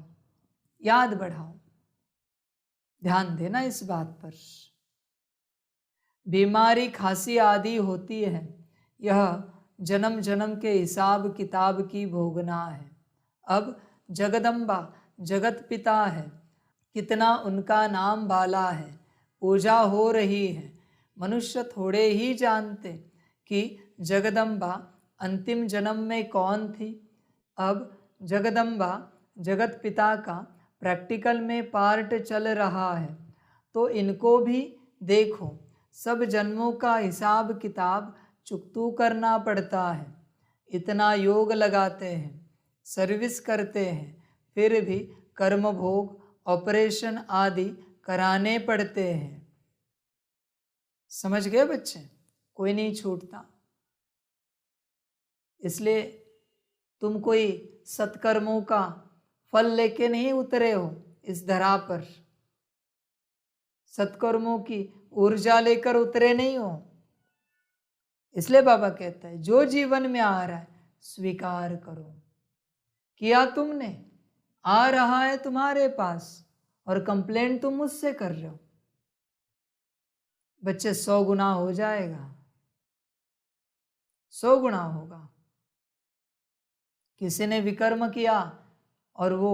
A: याद बढ़ाओ, ध्यान देना इस बात पर। बीमारी खांसी आदि होती है, यह जन्म जन्म के हिसाब किताब की भोगना है। अब जगदम्बा जगत पिता है, कितना उनका नाम बाला है, पूजा हो रही है। मनुष्य थोड़े ही जानते कि जगदम्बा अंतिम जन्म में कौन थी। अब जगदम्बा जगत पिता का प्रैक्टिकल में पार्ट चल रहा है, तो इनको भी देखो। सब जन्मों का हिसाब किताब चुकतू करना पड़ता है। इतना योग लगाते हैं, सर्विस करते हैं, फिर भी कर्म भोग, ऑपरेशन आदि कराने पड़ते हैं। समझ गए बच्चे? कोई नहीं छूटता। इसलिए तुम कोई सत्कर्मों का फल लेके नहीं उतरे हो इस धरा पर, सत्कर्मों की ऊर्जा लेकर उतरे नहीं हो। इसलिए बाबा कहता है जो जीवन में आ रहा है स्वीकार करो। किया तुमने, आ रहा है तुम्हारे पास और कंप्लेंट तुम मुझसे कर रहे हो, बच्चे 100 गुना हो जाएगा, 100 गुना होगा। किसी ने विकर्म किया और वो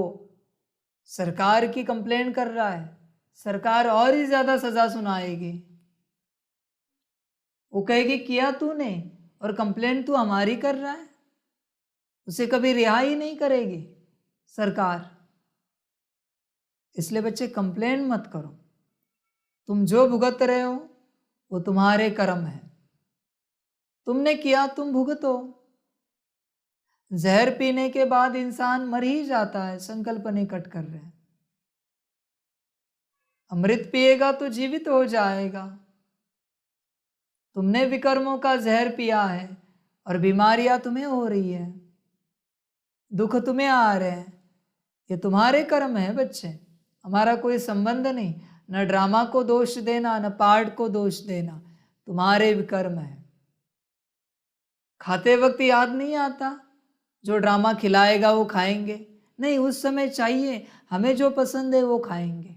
A: सरकार की कंप्लेंट कर रहा है, सरकार और ही ज्यादा सजा सुनाएगी। वो कहेगी किया तूने और कंप्लेंट तू हमारी कर रहा है, उसे कभी रिहाई नहीं करेगी सरकार। इसलिए बच्चे कंप्लेंट मत करो। तुम जो भुगत रहे हो वो तुम्हारे कर्म है, तुमने किया तुम भुगतो। जहर पीने के बाद इंसान मर ही जाता है, संकल्प निकट कर रहे हैं। अमृत पिएगा तो जीवित हो जाएगा। तुमने विकर्मों का जहर पिया है और बीमारियां तुम्हें हो रही है, दुख तुम्हें आ रहे हैं, ये तुम्हारे कर्म है बच्चे, हमारा कोई संबंध नहीं। न ड्रामा को दोष देना, न पाठ को दोष देना, तुम्हारे विकर्म है। खाते वक्त याद नहीं आता, जो ड्रामा खिलाएगा वो खाएंगे, नहीं, उस समय चाहिए हमें जो पसंद है वो खाएंगे।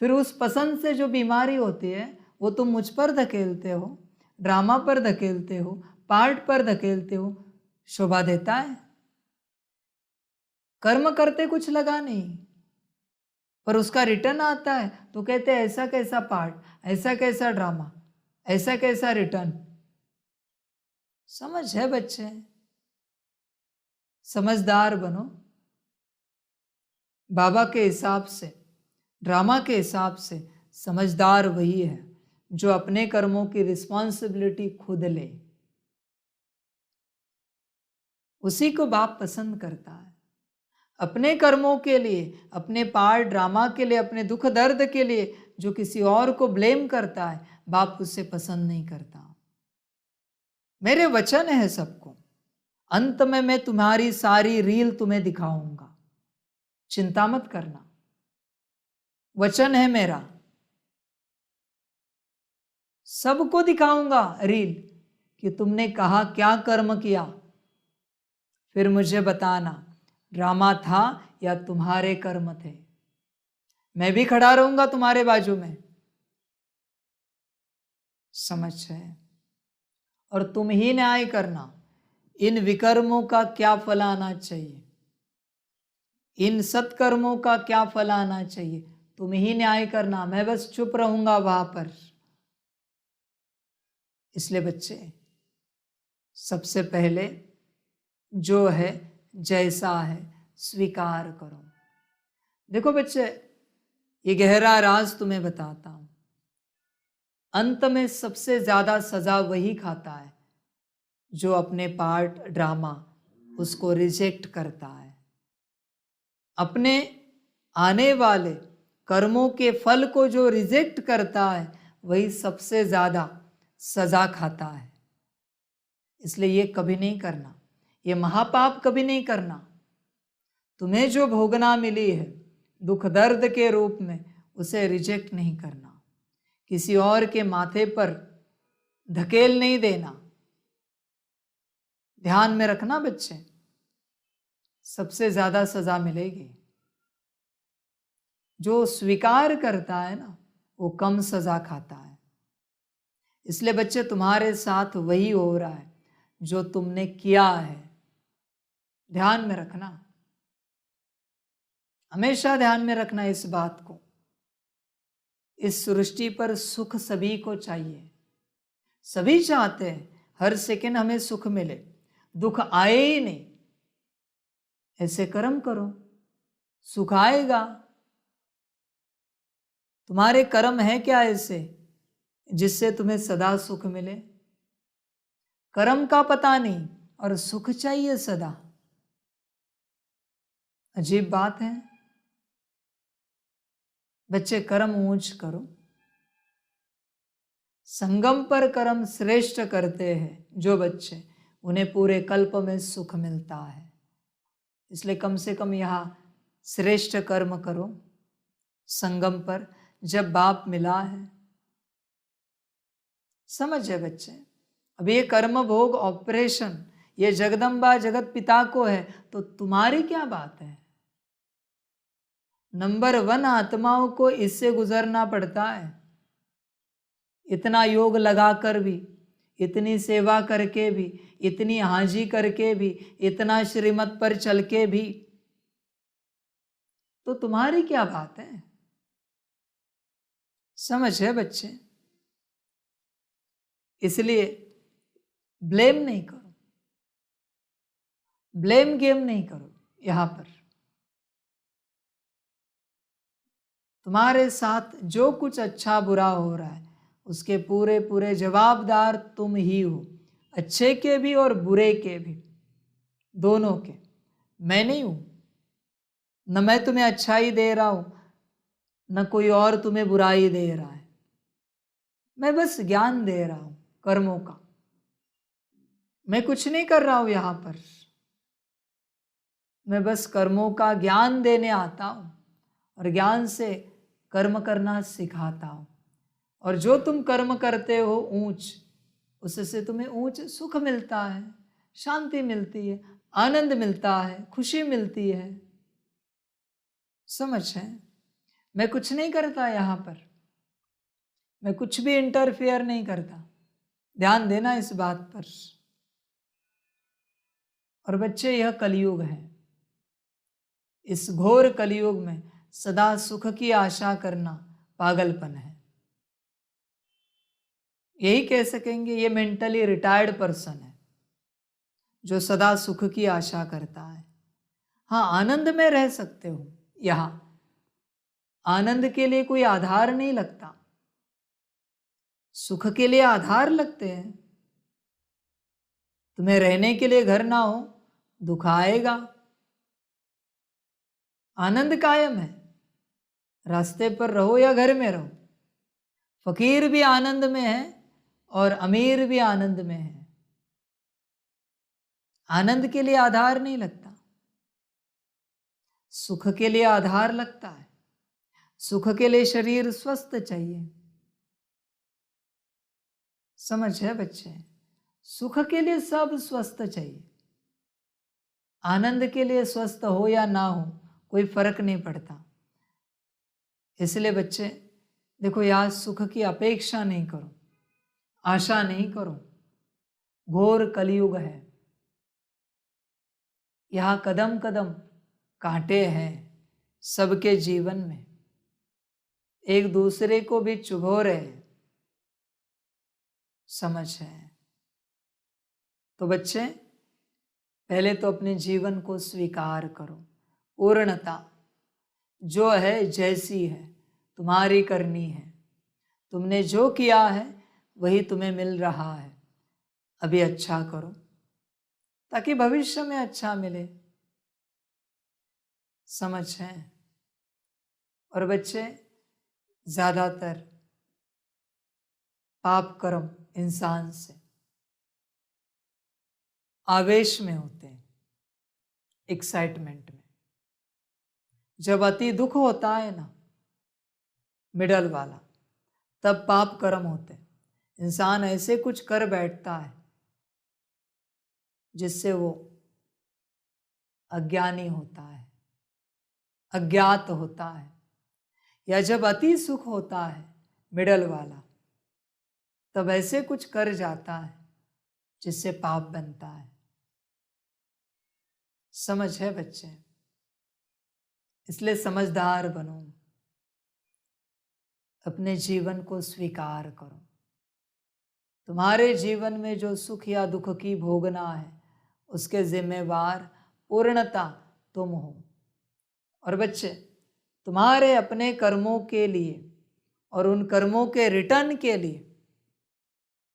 A: फिर उस पसंद से जो बीमारी होती है वो तुम मुझ पर धकेलते हो, ड्रामा पर धकेलते हो, पार्ट पर धकेलते हो, शोभा देता है? कर्म करते कुछ लगा नहीं, पर उसका रिटर्न आता है तो कहते हैं ऐसा कैसा पार्ट, ऐसा कैसा ड्रामा, ऐसा कैसा रिटर्न। समझ है बच्चे? समझदार बनो। बाबा के हिसाब से, ड्रामा के हिसाब से समझदार वही है जो अपने कर्मों की रिस्पॉन्सिबिलिटी खुद ले। उसी को बाप पसंद करता है। अपने कर्मों के लिए, अपने पार्ट ड्रामा के लिए, अपने दुख दर्द के लिए जो किसी और को ब्लेम करता है, बाप उससे पसंद नहीं करता। मेरे वचन है सबको, अंत में मैं तुम्हारी सारी रील तुम्हें दिखाऊंगा, चिंता मत करना, वचन है मेरा, सबको दिखाऊंगा रील कि तुमने कहा क्या कर्म किया, फिर मुझे बताना ड्रामा था या तुम्हारे कर्म थे। मैं भी खड़ा रहूंगा तुम्हारे बाजू में। समझ है? और तुम ही न्याय करना, इन विकर्मों का क्या फल आना चाहिए, इन सत्कर्मों का क्या फल आना चाहिए, तुम ही न्याय करना, मैं बस चुप रहूंगा वहां पर। इसलिए बच्चे सबसे पहले जो है जैसा है स्वीकार करो। देखो बच्चे, ये गहरा राज तुम्हें बताता हूं, अंत में सबसे ज्यादा सजा वही खाता है जो अपने पार्ट ड्रामा उसको रिजेक्ट करता है। अपने आने वाले कर्मों के फल को जो रिजेक्ट करता है वही सबसे ज्यादा सजा खाता है। इसलिए ये कभी नहीं करना, ये महापाप कभी नहीं करना। तुम्हें जो भोगना मिली है दुख दर्द के रूप में, उसे रिजेक्ट नहीं करना, किसी और के माथे पर धकेल नहीं देना। ध्यान में रखना बच्चे, सबसे ज्यादा सजा मिलेगी। जो स्वीकार करता है ना वो कम सजा खाता है। इसलिए बच्चे तुम्हारे साथ वही हो रहा है जो तुमने किया है, ध्यान में रखना, हमेशा ध्यान में रखना इस बात को। इस सृष्टि पर सुख सभी को चाहिए, सभी चाहते हैं हर सेकंड हमें सुख मिले, दुख आए ही नहीं। ऐसे कर्म करो, सुख आएगा। तुम्हारे कर्म है क्या ऐसे जिससे तुम्हें सदा सुख मिले? कर्म का पता नहीं और सुख चाहिए सदा। अजीब बात है। बच्चे कर्म ऊंच करो, संगम पर कर्म श्रेष्ठ करते हैं जो बच्चे, उन्हें पूरे कल्प में सुख मिलता है। इसलिए कम से कम यहाँ श्रेष्ठ कर्म करो संगम पर, जब बाप मिला है। समझे बच्चे, अब ये कर्म भोग ऑपरेशन ये जगदम्बा जगत पिता को है, तो तुम्हारी क्या बात है। नंबर 1 आत्माओं को इससे गुजरना पड़ता है। इतना योग लगाकर भी, इतनी सेवा करके भी, इतनी हाजी करके भी, इतना श्रीमत पर चल के भी, तो तुम्हारी क्या बात है। समझ है बच्चे, इसलिए ब्लेम नहीं करो, ब्लेम गेम नहीं करो। यहां पर तुम्हारे साथ जो कुछ अच्छा बुरा हो रहा है उसके पूरे पूरे जवाबदार तुम ही हो, अच्छे के भी और बुरे के भी, दोनों के। मैं नहीं हूं, न मैं तुम्हें अच्छाई दे रहा हूं, न कोई और तुम्हें बुराई दे रहा है। मैं बस ज्ञान दे रहा हूं कर्मों का, मैं कुछ नहीं कर रहा हूं यहां पर। मैं बस कर्मों का ज्ञान देने आता हूं और ज्ञान से कर्म करना सिखाता हूं। और जो तुम कर्म करते हो ऊंच, उससे तुम्हें ऊंच सुख मिलता है, शांति मिलती है, आनंद मिलता है, खुशी मिलती है। समझ है, मैं कुछ नहीं करता यहां पर, मैं कुछ भी इंटरफेयर नहीं करता। ध्यान देना इस बात पर। और बच्चे, यह कलयुग है, इस घोर कलयुग में सदा सुख की आशा करना पागलपन है। यही कह सकेंगे ये मेंटली रिटायर्ड पर्सन है जो सदा सुख की आशा करता है। हाँ, आनंद में रह सकते हो, यहां आनंद के लिए कोई आधार नहीं लगता, सुख के लिए आधार लगते हैं। तुम्हें रहने के लिए घर ना हो, दुख आएगा। आनंद कायम है, रास्ते पर रहो या घर में रहो। फकीर भी आनंद में है और अमीर भी आनंद में है। आनंद के लिए आधार नहीं लगता, सुख के लिए आधार लगता है। सुख के लिए शरीर स्वस्थ चाहिए। समझ है बच्चे, सुख के लिए सब स्वस्थ चाहिए। आनंद के लिए स्वस्थ हो या ना हो कोई फर्क नहीं पड़ता। इसलिए बच्चे देखो, यहाँ सुख की अपेक्षा नहीं करो, आशा नहीं करो। घोर कलयुग है, यहाँ कदम कदम कांटे हैं सबके जीवन में, एक दूसरे को भी चुभो रहे। समझ है, तो बच्चे पहले तो अपने जीवन को स्वीकार करो। पूर्णता जो है जैसी है तुम्हारी करनी है। तुमने जो किया है वही तुम्हें मिल रहा है। अभी अच्छा करो ताकि भविष्य में अच्छा मिले। समझ है। और बच्चे, ज्यादातर पाप कर्म इंसान से आवेश में होते हैं, एक्साइटमेंट में। जब अति दुख होता है ना, मिडल वाला, तब पाप कर्म होते हैं। इंसान ऐसे कुछ कर बैठता है जिससे वो अज्ञानी होता है, अज्ञात होता है। या जब अति सुख होता है मिडल वाला, तब ऐसे कुछ कर जाता है जिससे पाप बनता है। समझ है बच्चे, इसलिए समझदार बनो, अपने जीवन को स्वीकार करो। तुम्हारे जीवन में जो सुख या दुख की भोगना है उसके जिम्मेवार पूर्णता तुम हो। और बच्चे, तुम्हारे अपने कर्मों के लिए और उन कर्मों के रिटर्न के लिए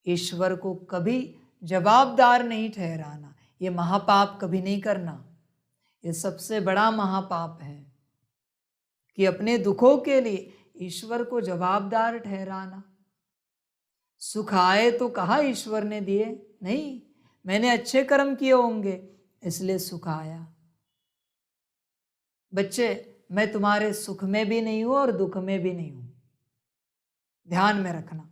A: ईश्वर को कभी जवाबदार नहीं ठहराना। ये महापाप कभी नहीं करना। ये सबसे बड़ा महापाप है कि अपने दुखों के लिए ईश्वर को जवाबदार ठहराना। सुख आए तो कहा ईश्वर ने दिए, नहीं, मैंने अच्छे कर्म किए होंगे इसलिए सुख आया। बच्चे, मैं तुम्हारे सुख में भी नहीं हूं और दुख में भी नहीं हूं, ध्यान में रखना।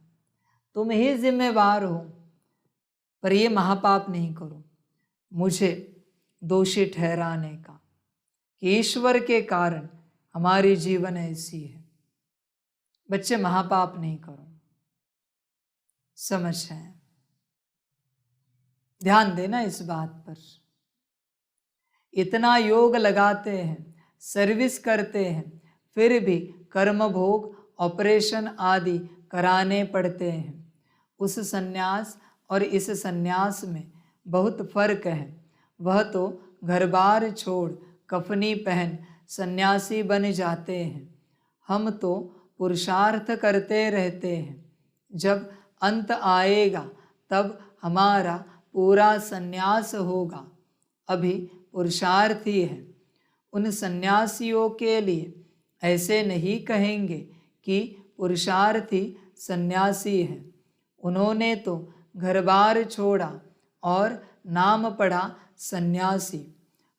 A: तुम ही जिम्मेवार हो, पर ये महापाप नहीं करो मुझे दोषी ठहराने का कि ईश्वर के कारण हमारी जीवन ऐसी है। बच्चे, महापाप नहीं करो, समझ है? ध्यान देना इस बात पर। इतना योग लगाते हैं, सर्विस करते हैं, फिर भी कर्म भोग, ऑपरेशन आदि कराने पड़ते हैं। उस सन्यास और इस सन्यास में बहुत फर्क है। वह तो घर बार छोड़ कफनी पहन सन्यासी बन जाते हैं, हम तो पुरुषार्थ करते रहते हैं। जब अंत आएगा तब हमारा पूरा सन्यास होगा, अभी पुरुषार्थ ही है। उन सन्यासियों के लिए ऐसे नहीं कहेंगे कि पुरुषार्थी सन्यासी है। उन्होंने तो घर बार छोड़ा और नाम पड़ा सन्यासी।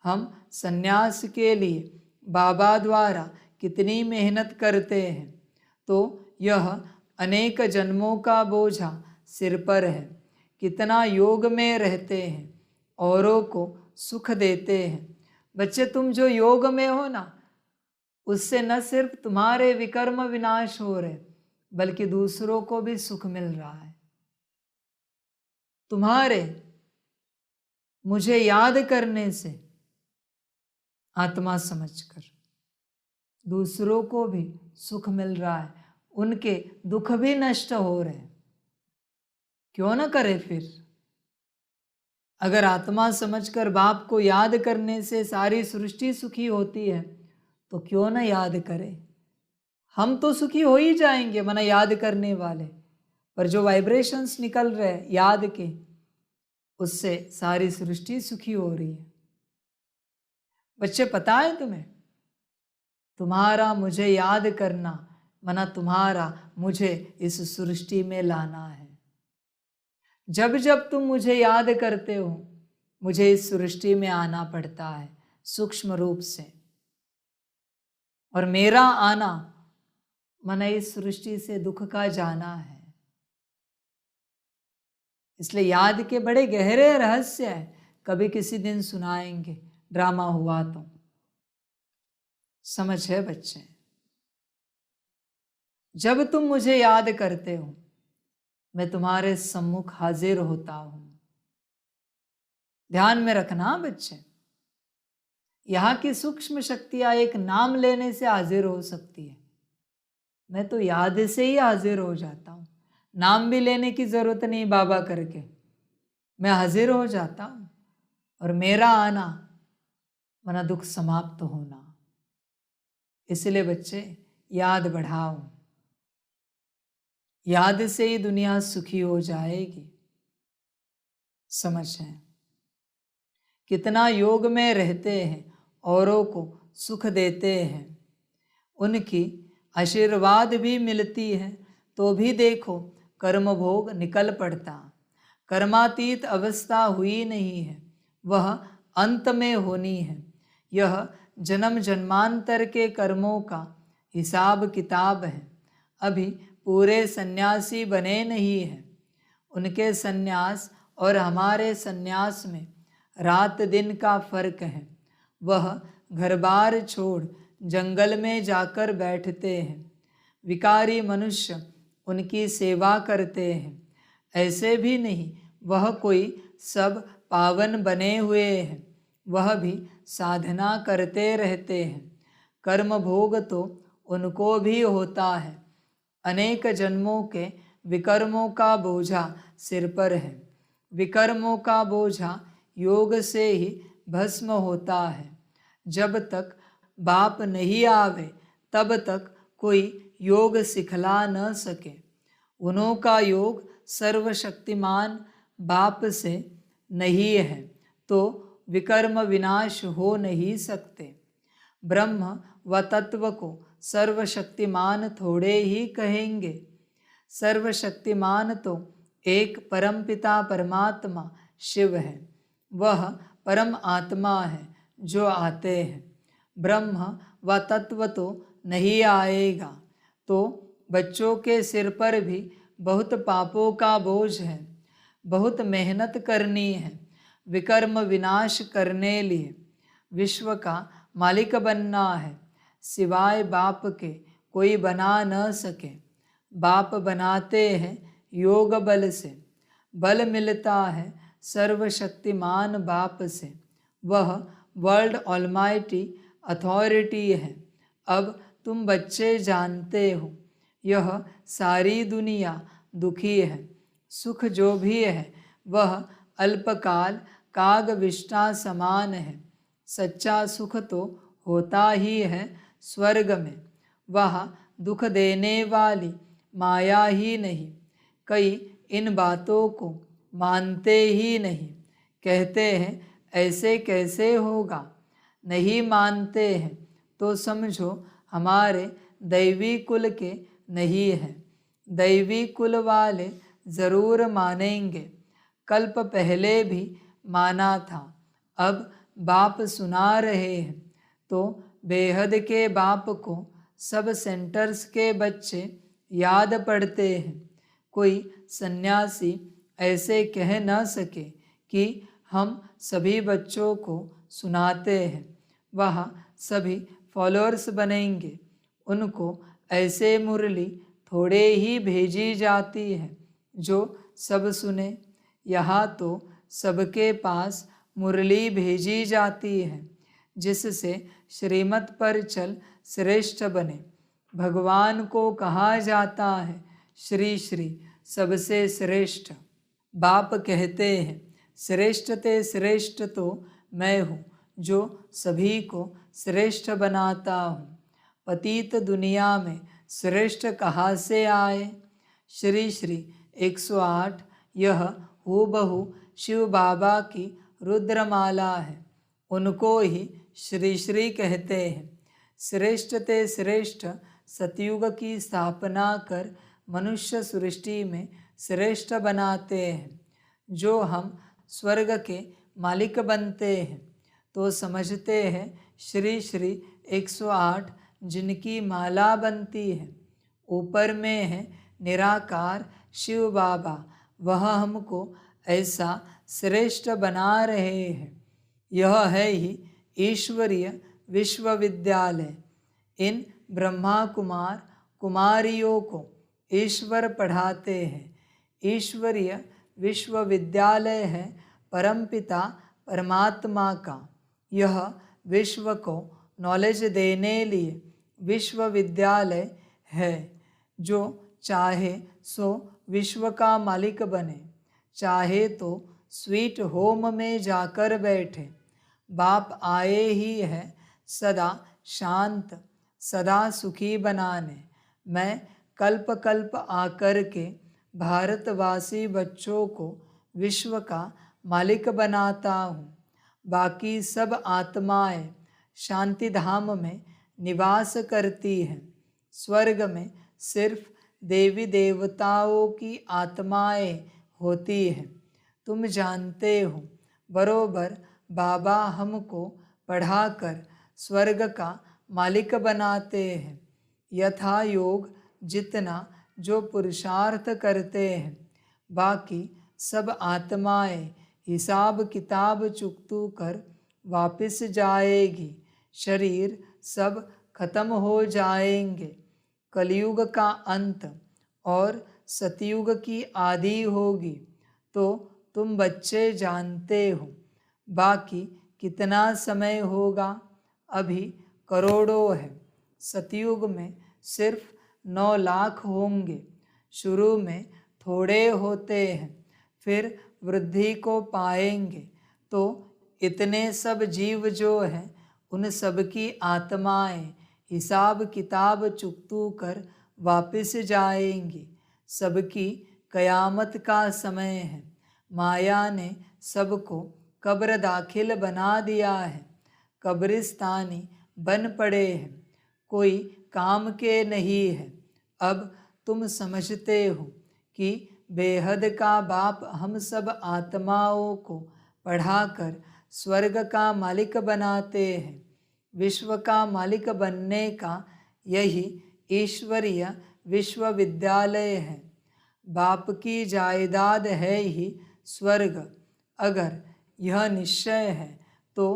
A: हम सन्यास के लिए बाबा द्वारा कितनी मेहनत करते हैं, तो यह अनेक जन्मों का बोझा सिर पर है। कितना योग में रहते हैं, औरों को सुख देते हैं। बच्चे, तुम जो योग में हो ना, उससे न सिर्फ तुम्हारे विकर्म विनाश हो रहे, बल्कि दूसरों को भी सुख मिल रहा है। तुम्हारे मुझे याद करने से, आत्मा समझकर, दूसरों को भी सुख मिल रहा है, उनके दुख भी नष्ट हो रहे हैं। क्यों न करे फिर? अगर आत्मा समझकर बाप को याद करने से सारी सृष्टि सुखी होती है, तो क्यों न याद करे? हम तो सुखी हो ही जाएंगे मना याद करने वाले, पर जो वाइब्रेशंस निकल रहे याद के, उससे सारी सृष्टि सुखी हो रही है। बच्चे, पता है तुम्हें, तुम्हारा मुझे याद करना मना तुम्हारा मुझे इस सृष्टि में लाना है। जब जब तुम मुझे याद करते हो, मुझे इस सृष्टि में आना पड़ता है सूक्ष्म रूप से, और मेरा आना मना इस सृष्टि से दुख का जाना है। इसलिए याद के बड़े गहरे रहस्य हैं, कभी किसी दिन सुनाएंगे, ड्रामा हुआ तो। समझ है बच्चे? जब तुम मुझे याद करते हो, मैं तुम्हारे सम्मुख हाजिर होता हूं। ध्यान में रखना बच्चे, यहाँ की सूक्ष्म शक्तियां एक नाम लेने से हाजिर हो सकती है। मैं तो याद से ही हाजिर हो जाता हूं, नाम भी लेने की जरूरत नहीं बाबा करके, मैं हाजिर हो जाता हूं। और मेरा आना मना दुख समाप्त होना। इसलिए बच्चे, याद बढ़ाओ, याद से ही दुनिया सुखी हो जाएगी। समझ है? कितना योग में रहते हैं, औरों को सुख देते हैं, उनकी आशीर्वाद भी मिलती है, तो भी देखो कर्म भोग निकल पड़ता। कर्मातीत अवस्था हुई नहीं है, वह अंत में होनी है। यह जन्म जन्मांतर के कर्मों का हिसाब किताब है। अभी पूरे सन्यासी बने नहीं हैं। उनके सन्यास और हमारे सन्यास में रात दिन का फर्क है। वह घर बार छोड़ जंगल में जाकर बैठते हैं, विकारी मनुष्य उनकी सेवा करते हैं। ऐसे भी नहीं वह कोई सब पावन बने हुए हैं, वह भी साधना करते रहते हैं। कर्म भोग तो उनको भी होता है। अनेक जन्मों के विकर्मों का बोझा सिर पर है। विकर्मों का बोझा योग से ही भस्म होता है। जब तक बाप नहीं आवे तब तक कोई योग सिखला न सके। उन्हों का योग सर्वशक्तिमान बाप से नहीं है, तो विकर्म विनाश हो नहीं सकते। ब्रह्म व तत्व को सर्वशक्तिमान थोड़े ही कहेंगे। सर्वशक्तिमान तो एक परमपिता परमात्मा शिव है, वह परम आत्मा है जो आते हैं। ब्रह्म व तत्व तो नहीं आएगा तो बच्चों के सिर पर भी बहुत पापों का बोझ है, बहुत मेहनत करनी है विकर्म विनाश करने लिए। विश्व का मालिक बनना है, सिवाय बाप के कोई बना न सके। बाप बनाते हैं योग बल से, बल मिलता है सर्वशक्तिमान बाप से। वह वर्ल्ड ऑलमाइटी अथॉरिटी है। अब तुम बच्चे जानते हो यह सारी दुनिया दुखी है। सुख जो भी है वह अल्पकाल काग विष्ठा समान है। सच्चा सुख तो होता ही है स्वर्ग में, वहाँ दुख देने वाली माया ही नहीं। कई इन बातों को मानते ही नहीं, कहते हैं ऐसे कैसे होगा। नहीं मानते हैं तो समझो हमारे दैवी कुल के नहीं है। दैवी कुल वाले ज़रूर मानेंगे। कल्प पहले भी माना था, अब बाप सुना रहे हैं तो बेहद के बाप को सब सेंटर्स के बच्चे याद पड़ते हैं। कोई सन्यासी ऐसे कह न सके कि हम सभी बच्चों को सुनाते हैं, वह सभी फॉलोअर्स बनेंगे। उनको ऐसे मुरली थोड़े ही भेजी जाती है जो सब सुने। यहाँ तो सबके पास मुरली भेजी जाती है जिससे श्रीमत पर चल श्रेष्ठ बने। भगवान को कहा जाता है श्री श्री सबसे श्रेष्ठ। बाप कहते हैं श्रेष्ठ ते श्रेष्ठ तो मैं हूँ जो सभी को श्रेष्ठ बनाता हूँ। पतित दुनिया में श्रेष्ठ कहाँ से आए। श्री श्री 108 यह हूबहू शिव बाबा की रुद्रमाला है, उनको ही श्री श्री कहते हैं। श्रेष्ठ ते श्रेष्ठ सतयुग की स्थापना कर मनुष्य सृष्टि में श्रेष्ठ बनाते हैं। जो हम स्वर्ग के मालिक बनते हैं तो समझते हैं श्री श्री 108 जिनकी माला बनती है। ऊपर में है निराकार शिव बाबा, वह हमको ऐसा श्रेष्ठ बना रहे हैं। यह है ही ईश्वरीय विश्वविद्यालय। इन ब्रह्मा कुमार कुमारियों को ईश्वर पढ़ाते हैं। ईश्वरीय विश्वविद्यालय है परमपिता परमात्मा का। यह विश्व को नॉलेज देने लिए विश्वविद्यालय है। जो चाहे सो विश्व का मालिक बने, चाहे तो स्वीट होम में जाकर बैठे। बाप आए ही है सदा शांत सदा सुखी बनाने। मैं कल्प कल्प आकर के भारतवासी बच्चों को विश्व का मालिक बनाता हूँ। बाकी सब आत्माएं शांति धाम में निवास करती हैं। स्वर्ग में सिर्फ देवी देवताओं की आत्माएं होती हैं। तुम जानते हो बरोबर बाबा हमको पढ़ाकर स्वर्ग का मालिक बनाते हैं। यथा योग जितना जो पुरुषार्थ करते हैं, बाकी सब आत्माएं हिसाब किताब चुकतू कर वापस जाएगी। शरीर सब खत्म हो जाएंगे। कलयुग का अंत और सतयुग की आदि होगी तो तुम बच्चे जानते हो। बाकी कितना समय होगा, अभी करोड़ों है। सतयुग में सिर्फ 9 लाख होंगे। शुरू में थोड़े होते हैं, फिर वृद्धि को पाएंगे तो इतने सब जीव जो हैं उन सब की आत्माएं हिसाब किताब चुकतू कर वापस जाएंगी। सबकी कयामत का समय है। माया ने सबको कब्र दाखिल बना दिया है, कब्रिस्तानी बन पड़े हैं, कोई काम के नहीं है। अब तुम समझते हो कि बेहद का बाप हम सब आत्माओं को पढ़ाकर स्वर्ग का मालिक बनाते हैं। विश्व का मालिक बनने का यही ईश्वरीय विश्वविद्यालय है। बाप की जायदाद है ही स्वर्ग। अगर यह निश्चय है तो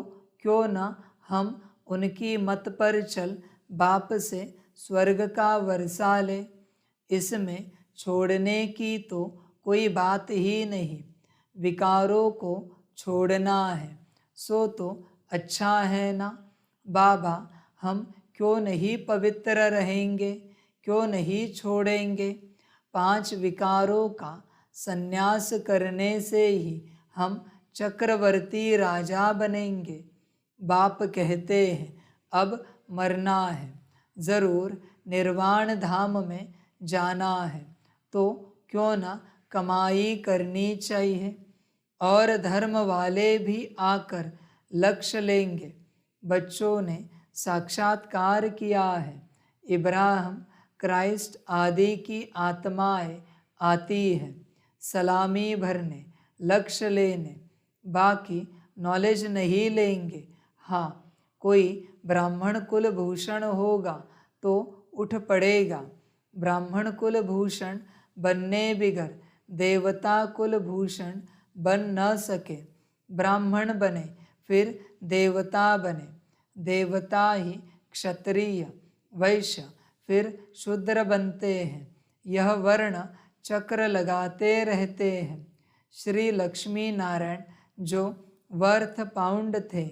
A: क्यों न हम उनकी मत पर चल बाप से स्वर्ग का वर्षा ले। इसमें छोड़ने की तो कोई बात ही नहीं। विकारों को छोड़ना है सो तो अच्छा है ना। बाबा हम क्यों नहीं पवित्र रहेंगे, क्यों नहीं छोड़ेंगे। 5 विकारों का संन्यास करने से ही हम चक्रवर्ती राजा बनेंगे। बाप कहते हैं अब मरना है, ज़रूर निर्वाण धाम में जाना है, तो क्यों न कमाई करनी चाहिए। और धर्म वाले भी आकर लक्ष्य लेंगे। बच्चों ने साक्षात्कार किया है। इब्राहिम, क्राइस्ट आदि की आत्माएं आती है सलामी भरने, लक्ष्य लेने, बाकी नॉलेज नहीं लेंगे। हाँ, कोई ब्राह्मण कुल भूषण होगा तो उठ पड़ेगा। ब्राह्मण कुल भूषण बनने बिगर देवता कुल भूषण बन न सके। ब्राह्मण बने फिर देवता बने, देवता ही क्षत्रिय, वैश्य, फिर शूद्र बनते हैं। यह वर्ण चक्र लगाते रहते हैं। श्री लक्ष्मी नारायण जो वर्थ पाउंड थे,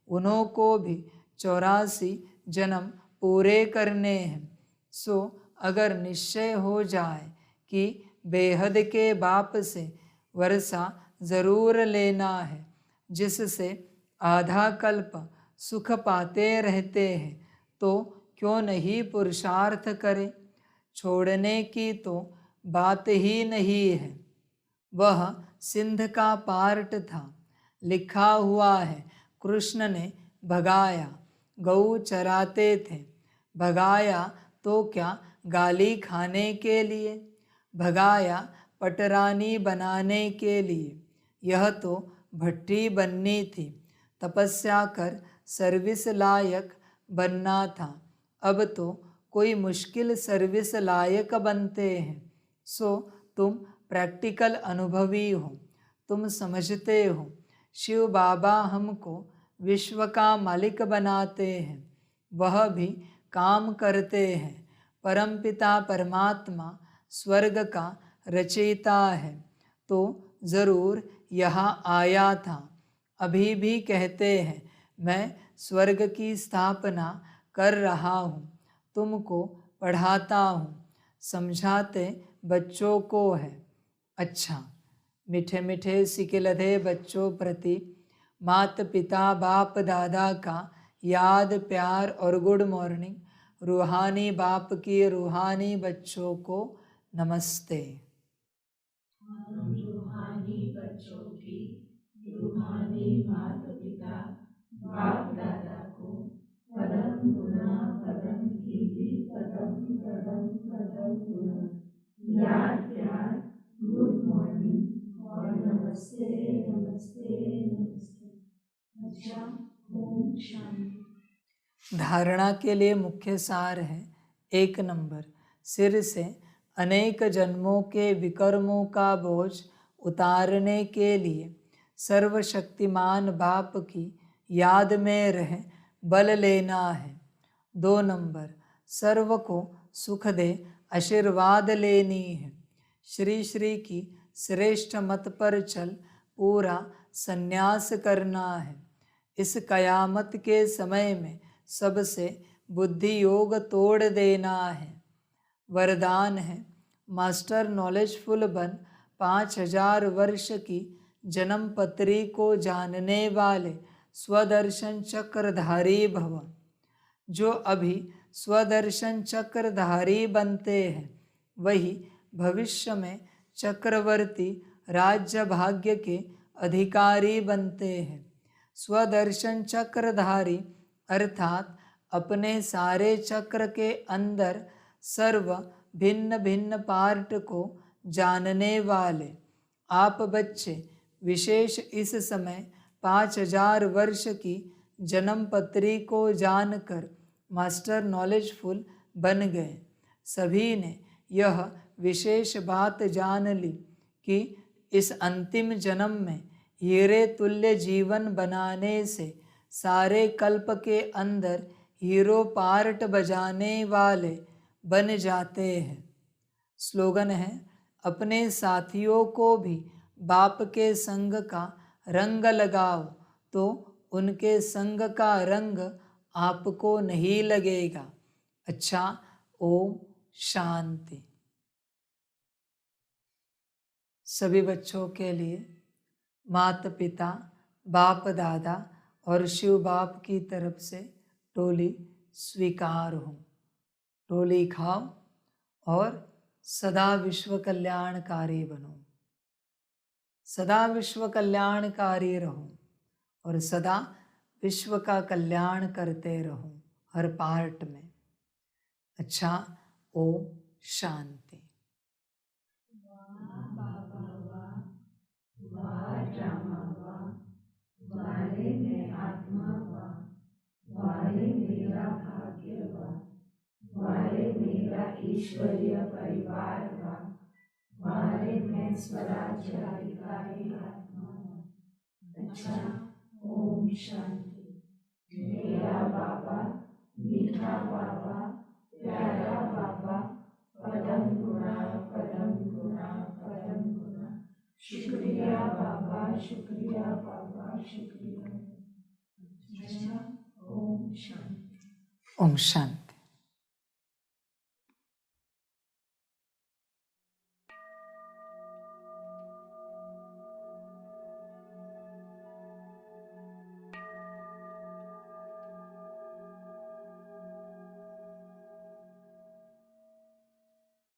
A: उन्हों को भी 84 जन्म पूरे करने हैं। सो अगर निश्चय हो जाए कि बेहद के बाप से वर्षा ज़रूर लेना है, जिससे आधा कल्प सुख पाते रहते हैं, तो क्यों नहीं पुरुषार्थ करे। छोड़ने की तो बात ही नहीं है। वह सिंध का पार्ट था, लिखा हुआ है कृष्ण ने भगाया। गऊ चराते थे, भगाया तो क्या गाली खाने के लिए, भगाया पटरानी बनाने के लिए। यह तो भट्टी बननी थी, तपस्या कर सर्विस लायक बनना था। अब तो कोई मुश्किल सर्विस लायक बनते हैं। सो तुम प्रैक्टिकल अनुभवी हो, तुम समझते हो शिव बाबा हमको विश्व का मालिक बनाते हैं, वह भी काम करते हैं। परमपिता परमात्मा स्वर्ग का रचयिता है, तो ज़रूर यहाँ आया था। अभी भी कहते हैं मैं स्वर्ग की स्थापना कर रहा हूँ, तुमको पढ़ाता हूँ, समझाते बच्चों को है। अच्छा, मीठे मीठे सिकिलधे बच्चों प्रति माता पिता बाप दादा का याद प्यार और गुड मॉर्निंग। रूहानी बाप की रूहानी बच्चों को नमस्ते।
B: रूहानी बच्चों की रूहानी माता पिता बाप दादा को पदम गुना पदम कीवी पदम पदम पदम गुना याद प्यार गुड मॉर्निंग और नमस्ते नमस्ते नमस्ते। अच्छा, ओम शांति।
A: धारणा के लिए मुख्य सार है। 1 नंबर, सिर से अनेक जन्मों के विकर्मों का बोझ उतारने के लिए सर्वशक्तिमान बाप की याद में रह बल लेना है। 2 नंबर, सर्व को सुख दे आशीर्वाद लेनी है। श्री श्री की श्रेष्ठ मत पर चल पूरा संन्यास करना है। इस कयामत के समय में सबसे बुद्धि योग तोड़ देना है। वरदान है मास्टर नॉलेजफुल बन 5000 वर्ष की जन्म पत्री को जानने वाले स्वदर्शन चक्रधारी भव। जो अभी स्वदर्शन चक्रधारी बनते हैं, वही भविष्य में चक्रवर्ती राज्य भाग्य के अधिकारी बनते हैं। स्वदर्शन चक्रधारी अर्थात अपने सारे चक्र के अंदर सर्व भिन्न भिन्न पार्ट को जानने वाले आप बच्चे विशेष इस समय 5000 वर्ष की जन्म पत्री को जानकर मास्टर नॉलेजफुल बन गए। सभी ने यह विशेष बात जान ली कि इस अंतिम जन्म में हीरे तुल्य जीवन बनाने से सारे कल्प के अंदर हीरो पार्ट बजाने वाले बन जाते हैं। स्लोगन है, अपने साथियों को भी बाप के संग का रंग लगाओ तो उनके संग का रंग आपको नहीं लगेगा। अच्छा, ओम शांति। सभी बच्चों के लिए माता पिता, बाप दादा और शिव बाप की तरफ से टोली स्वीकार हो। टोली खाओ और सदा विश्व कल्याणकारी बनो, सदा विश्व कल्याणकारी रहो और सदा विश्व का कल्याण करते रहो हर पार्ट में। अच्छा, ओम शांति।
B: वारे में आत्मा वारे मेरा भाग्य वारे मेरा ईश्वरीय परिवार वारे में स्वराज्याधिकारी आत्मा। अच्छा, ओम शांति। मेरा बाबा, मीठा बाबा, प्यारा बाबा, परम गुना परम गुना परम गुना। शुक्रिया बाबा, शुक्रिया बाबा, शुक्रिया। अच्छा, ओम शांति।
A: ओम शांति।